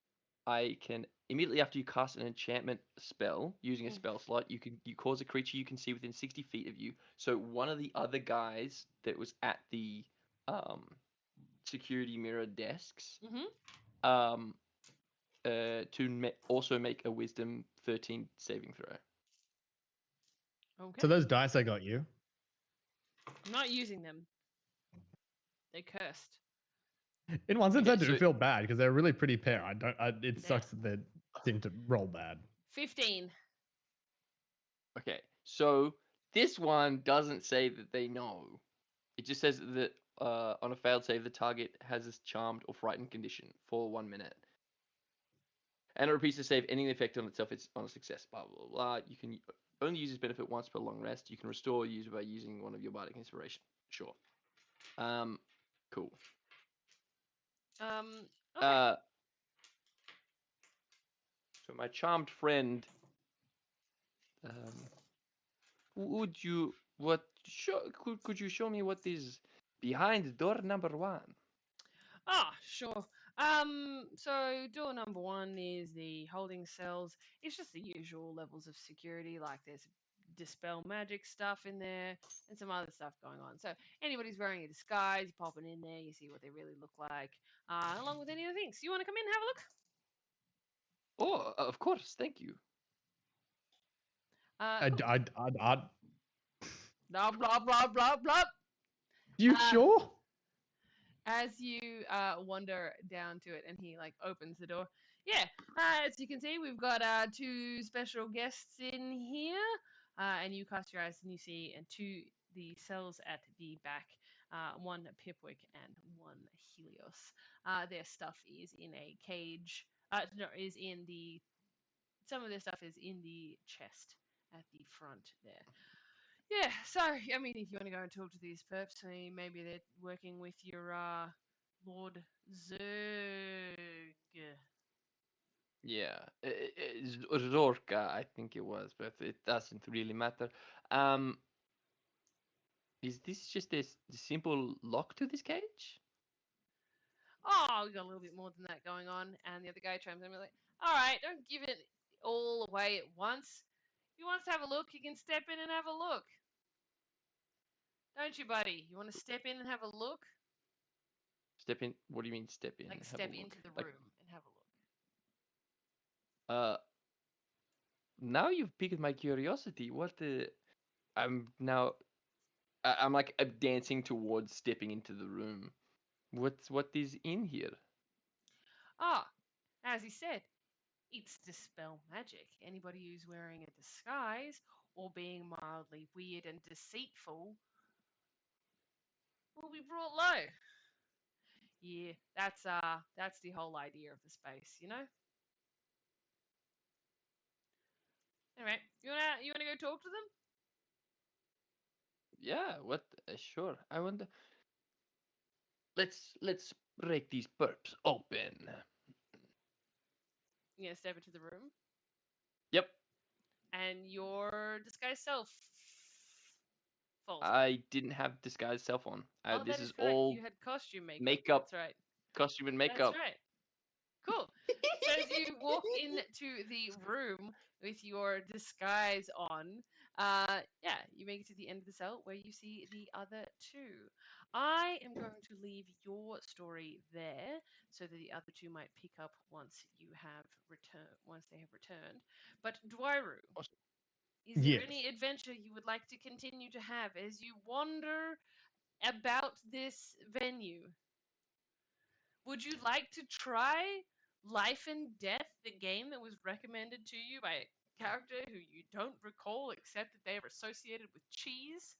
I can immediately after you cast an enchantment spell using a Mm. spell slot, you cause a creature you can see within 60 feet of you. So one of the other guys that was at the um security mirror desks Mhm. um also make a wisdom 13 saving throw. Okay. So those dice I got you. I'm not using them. They cursed. In one sense, I Okay, do so feel bad because they're a really pretty pair. It There. sucks that they seem to roll bad. 15. okay, so this one doesn't say that they know. It just says that on a failed save, the target has this charmed or frightened condition for 1 minute. And it repeats the save, ending the effect on itself is on a success. Blah, blah, blah. You can only use this benefit once per long rest. You can restore a user by using one of your bardic inspiration. Sure. Cool. Okay. So my charmed friend, would you could you show me what is behind door number 1? Ah, sure. So door number 1 is the holding cells. It's just the usual levels of security, like there's dispel magic stuff in there and some other stuff going on. So anybody's wearing a disguise, you pop it in there, you see what they really look like, along with any other things. You want to come in and have a look? Oh, of course, thank you. I, Cool. I, I, Blah blah blah blah blah. you Uh, sure? As you wander down to it, and he like opens the door. Yeah, as you can see, we've got 2 special guests in here, and you cast your eyes and you see the cells at the back. One Pipwick and one Helios. Their stuff is in a cage. No, is in the some of their stuff is in the chest at the front there. Yeah, so I mean, if you want to go and talk to these perps, I mean, maybe they're working with your Lord Zerg. Yeah, Zorka, I think it was, but it doesn't really matter. Um, is this just a simple lock to this cage? Oh, we got a little bit more than that going on. And the other guy chimes in, like, all right, don't give it all away at once. If you want to have a look, you can step in and have a look. Don't you, buddy? You want to step in and have a look? Step in. What do you mean step in? Like, Have a step look. into the Like, room and have a look. now you've piqued my curiosity. What the? I'm now. I'm like I'm dancing towards stepping into the room. What is in here? Ah, as he said, it's dispel magic. Anybody who's wearing a disguise or being mildly weird and deceitful will be brought low. Yeah, that's the whole idea of the space, you know? Anyway, you wanna go talk to them? Yeah. What? Sure. I wonder. Let's break these perps open. You gonna step into the room? Yep. And your disguised self falls out. I didn't have disguise self on. Oh, This that is is correct. all You had costume makeup. makeup, That's right. costume and That's makeup. right. Cool. So as you walk into the room with your disguise on, yeah, you make it to the end of the cell where you see the other 2. I am going to leave your story there so that the other 2 might pick up once they have returned. But Dwairu, Awesome. is there Yes. any adventure you would like to continue to have as you wander about this venue? Would you like to try Life and Death, the game that was recommended to you by a character who you don't recall except that they are associated with cheese?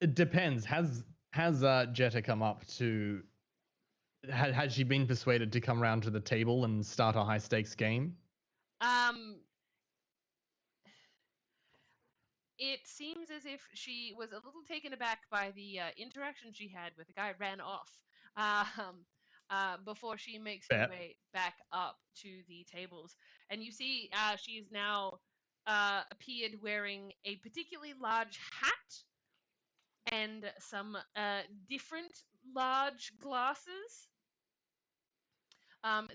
It depends. Has Jetta come up to? Has she been persuaded to come round to the table and start a high stakes game? Um, it seems as if she was a little taken aback by the interaction she had with the guy ran off. Before she makes her Fair. way back up to the tables, and you see she is now appeared wearing a particularly large hat and some different large glasses.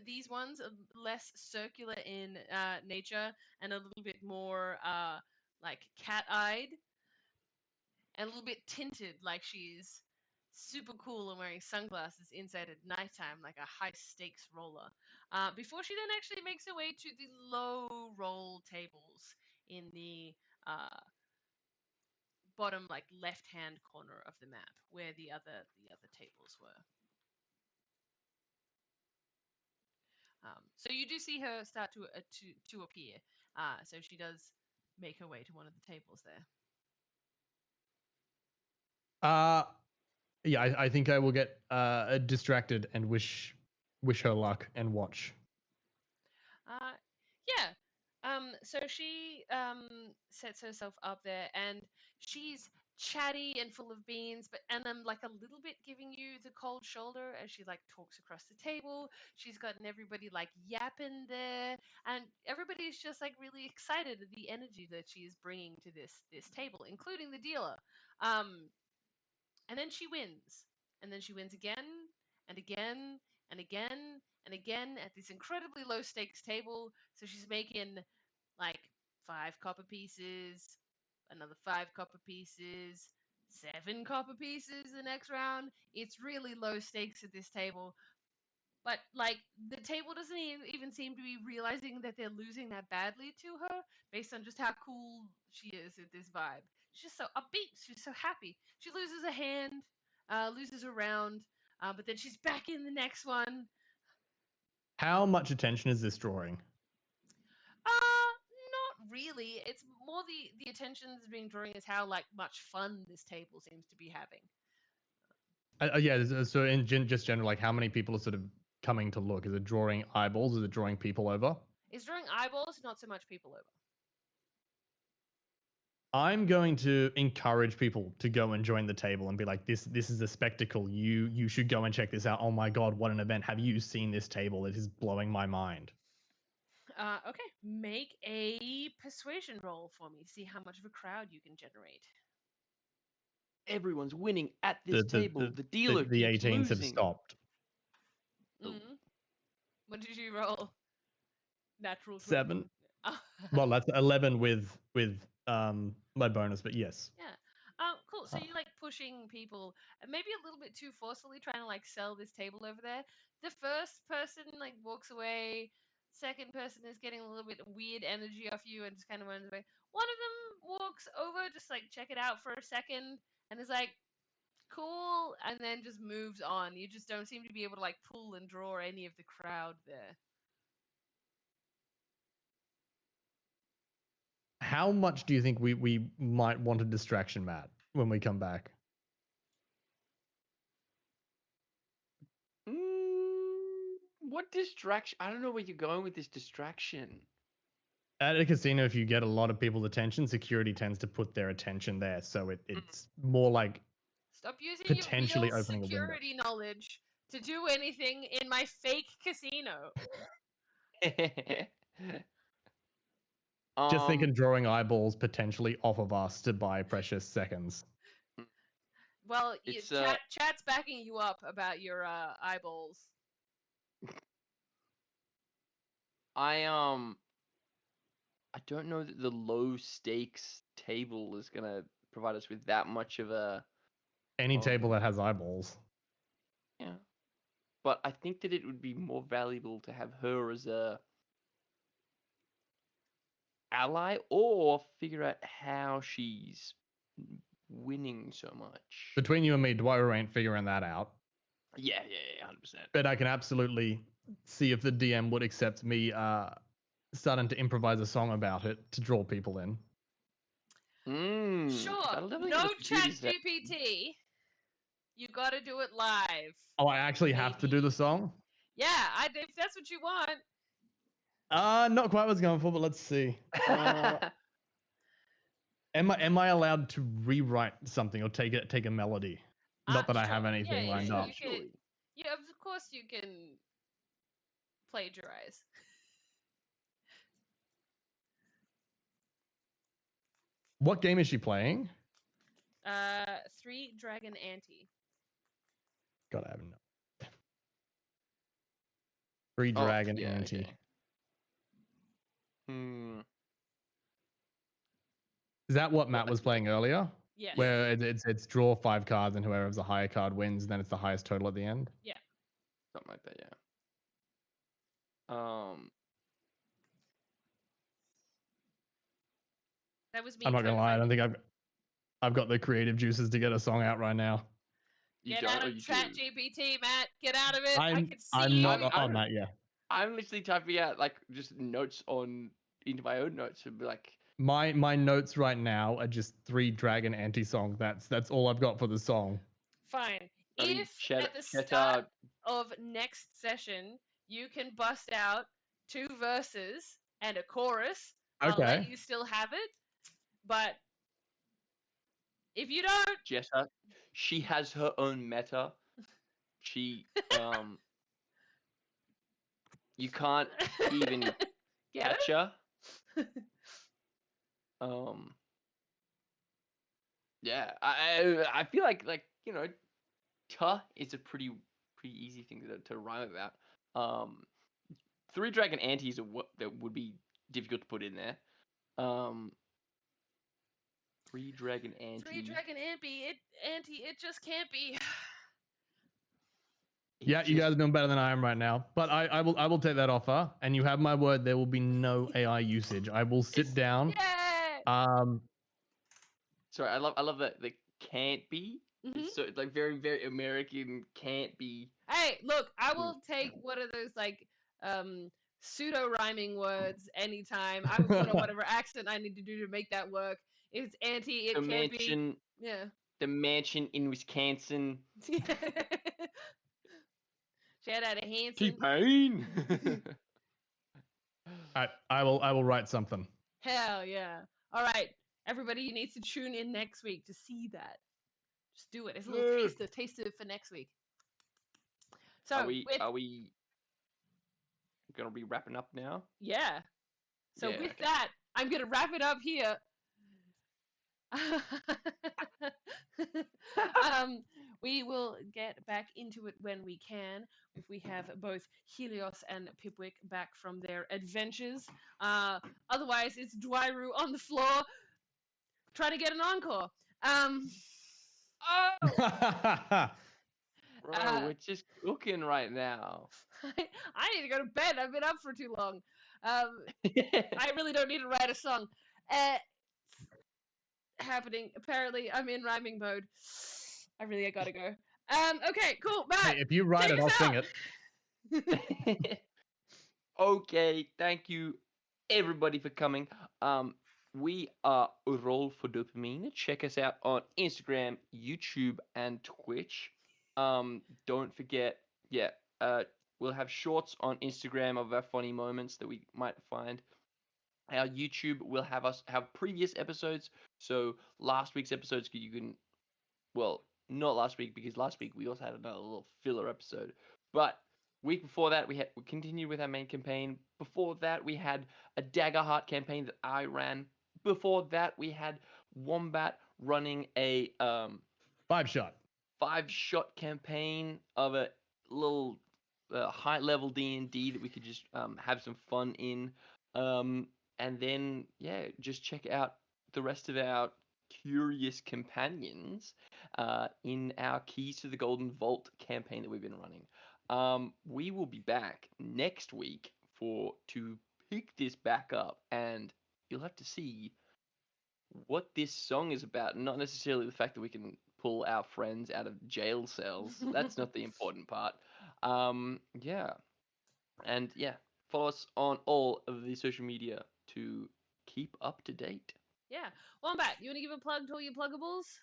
These ones are less circular in nature and a little bit more like cat-eyed and a little bit tinted, like she's super cool and wearing sunglasses inside at nighttime, like a high-stakes roller. Before she then actually makes her way to the low roll tables in the bottom, like left-hand corner of the map, where the other tables were. So you do see her start to appear. So she does make her way to one of the tables there. Yeah, I think I will get distracted and wish her luck and watch. Yeah. So she sets herself up there, and she's chatty and full of beans, and I'm like a little bit giving you the cold shoulder as she like talks across the table. She's gotten everybody like yapping there, and everybody's just like really excited at the energy that she is bringing to this table, including the dealer. And then she wins, and then she wins again and again and again and again at this incredibly low stakes table. So she's making like 5 copper pieces, another 5 copper pieces, 7 copper pieces the next round. It's really low stakes at this table. But like the table doesn't even seem to be realizing that they're losing that badly to her based on just how cool she is at this vibe. She's just so upbeat. She's so happy. She loses a hand, loses a round, but then she's back in the next one. How much attention is this drawing? Not really. It's more the attention that's being drawing is how like much fun this table seems to be having. Yeah. So in just general, like how many people are sort of coming to look? Is it drawing eyeballs? Is it drawing people over? It's drawing eyeballs, not so much people over. I'm going to encourage people to go and join the table and be like, this is a spectacle. You should go and check this out. Oh my God, what an event. Have you seen this table? It is blowing my mind. Okay, make a persuasion roll for me. See how much of a crowd you can generate. Everyone's winning at this table. The dealer the keeps 18s losing. have stopped. Mm-hmm. What did you roll? Natural 20. 7. Well, that's 11 with my bonus, but yes. Yeah. Cool. So you're like pushing people, maybe a little bit too forcefully, trying to like sell this table over there. The first person like walks away. Second person is getting a little bit of weird energy off you and just kind of runs away. One of them walks over, just like check it out for a second, and is like, cool, and then just moves on. You just don't seem to be able to like pull and draw any of the crowd there. How much do you think we might want a distraction, Matt, when we come back? What distraction? I don't know where you're going with this distraction. At a casino, if you get a lot of people's attention, security tends to put their attention there. So it's more like stop using potentially your real opening security knowledge to do anything in my fake casino. Just thinking drawing eyeballs potentially off of us to buy precious seconds. Well, chat's backing you up about your eyeballs. I don't know that the low stakes table is gonna provide us with that much of a any table that has eyeballs. Yeah. But I think that it would be more valuable to have her as a ally or figure out how she's winning so much. Between you and me, Dwyer ain't figuring that out. Yeah, 100%. But I can absolutely see if the DM would accept me starting to improvise a song about it to draw people in. Sure. No ChatGPT. You gotta do it live. Oh, I actually have to do the song? Yeah, if that's what you want. Not quite what I was going for, but let's see. Am I allowed to rewrite something or take a melody? Not that I have anything lined up. Yeah, of course you can plagiarize. What game is she playing? 3 Dragon Ante. God, I haven't know. 3 Oh, Dragon yeah, Ante. okay. Hmm. Is that what Matt was playing earlier? Yes. Where it's draw 5 cards and whoever has the higher card wins, and then it's the highest total at the end? Yeah. Something like that, yeah. That was me. I'm not trying gonna to lie, I find don't think I've got the creative juices to get a song out right now. You Get don't, out or of you Chat do? GPT, Matt. Get out of it. I I'm can see I'm you. not I on don't- that yet. I'm literally typing out like just notes into my own notes and be like, My notes right now are just 3 Dragon Ante song. That's all I've got for the song. Fine. I mean, If Chet- at the Chet, start of next session you can bust out 2 verses and a chorus, I'll let Okay. you still have it. But if you don't, Jessa, she has her own meta. She you can't even get it? catch her. Yeah, I feel like you know, "tuh" is a pretty easy thing to rhyme about. 3 Dragon Ante is that would be difficult to put in there. 3 Dragon Ante. 3 Dragon Ante, it just can't be. Yeah, you guys are doing better than I am right now. But I will take that offer, and you have my word. There will be no AI usage. I will sit down. Yeah. Sorry, I love that the can't be. Mhm. It's so like very very American can't be. Hey, look, I will take one of those like pseudo rhyming words anytime. I will put on whatever accent I need to do to make that work. It's anti, it The can't mansion, be. Yeah. the mansion in Wisconsin. Shout out to Hanson. T-Pain. I will write something. Hell yeah. All right, everybody, you need to tune in next week to see that. Just do it. It's a little taster for next week. So are we gonna be wrapping up now? Yeah. So Yeah, with okay. that, I'm gonna wrap it up here. We will get back into it when we can, if we have both Helios and Pipwick back from their adventures. Otherwise, it's Dwairu on the floor trying to get an encore. Bro, we're just cooking right now. I need to go to bed. I've been up for too long. I really don't need to write a song. Happening. Apparently, I'm in rhyming mode. I really gotta go. Okay, cool. Matt, Hey, if you write it, I'll sing it. Okay, thank you everybody for coming. We are Roll for Dopamine. Check us out on Instagram, YouTube, and Twitch. Don't forget, we'll have shorts on Instagram of our funny moments that we might find. Our YouTube will have us have previous episodes. So last week's episodes, you can, well, not last week because last week we also had another little filler episode. But week before that, we continued with our main campaign. Before that, we had a Daggerheart campaign that I ran. Before that, we had Wombat running a 5-shot campaign of a little high-level D&D that we could just have some fun in. And then, just check out the rest of our curious companions in our Keys to the Golden Vault campaign that we've been running. We will be back next week to pick this back up, and you'll have to see what this song is about. Not necessarily the fact that we can pull our friends out of jail cells. That's not the important part. And follow us on all of the social media to keep up to date. Yeah. Wombat, you want to give a plug to all your pluggables?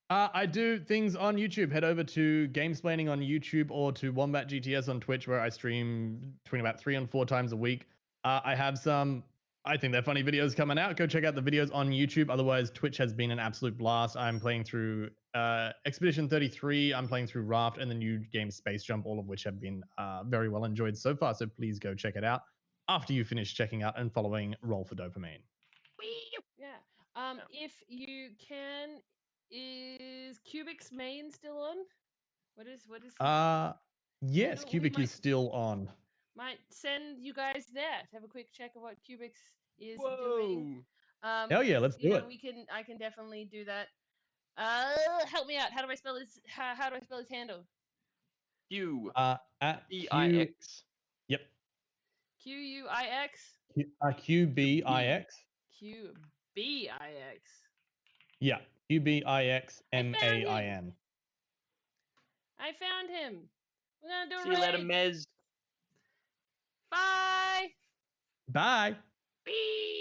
I do things on YouTube. Head over to Gamesplaining on YouTube or to Wombat GTS on Twitch, where I stream between about 3 and 4 times a week. I have some, I think they're funny videos coming out. Go check out the videos on YouTube. Otherwise, Twitch has been an absolute blast. I'm playing through Expedition 33. I'm playing through Raft and the new game Space Jump, all of which have been very well enjoyed so far. So please go check it out after you finish checking out and following Roll for Dopamine. Yeah. If you can, is Cubic's main still on? What is? Yes, know, we Cubic might- is still on. Might send you guys there to have a quick check of what Cubic's is doing. Whoa! Hell yeah, let's do it. I can definitely do that. Help me out. How do I spell his? How do I spell his handle? Q At E Q. I X. Yep. QUIX. QBIX. QBIX. Yeah. QBIXMAIN. I found him. We're gonna do a See you later, raid. Mez. Bye. Bye. Beep.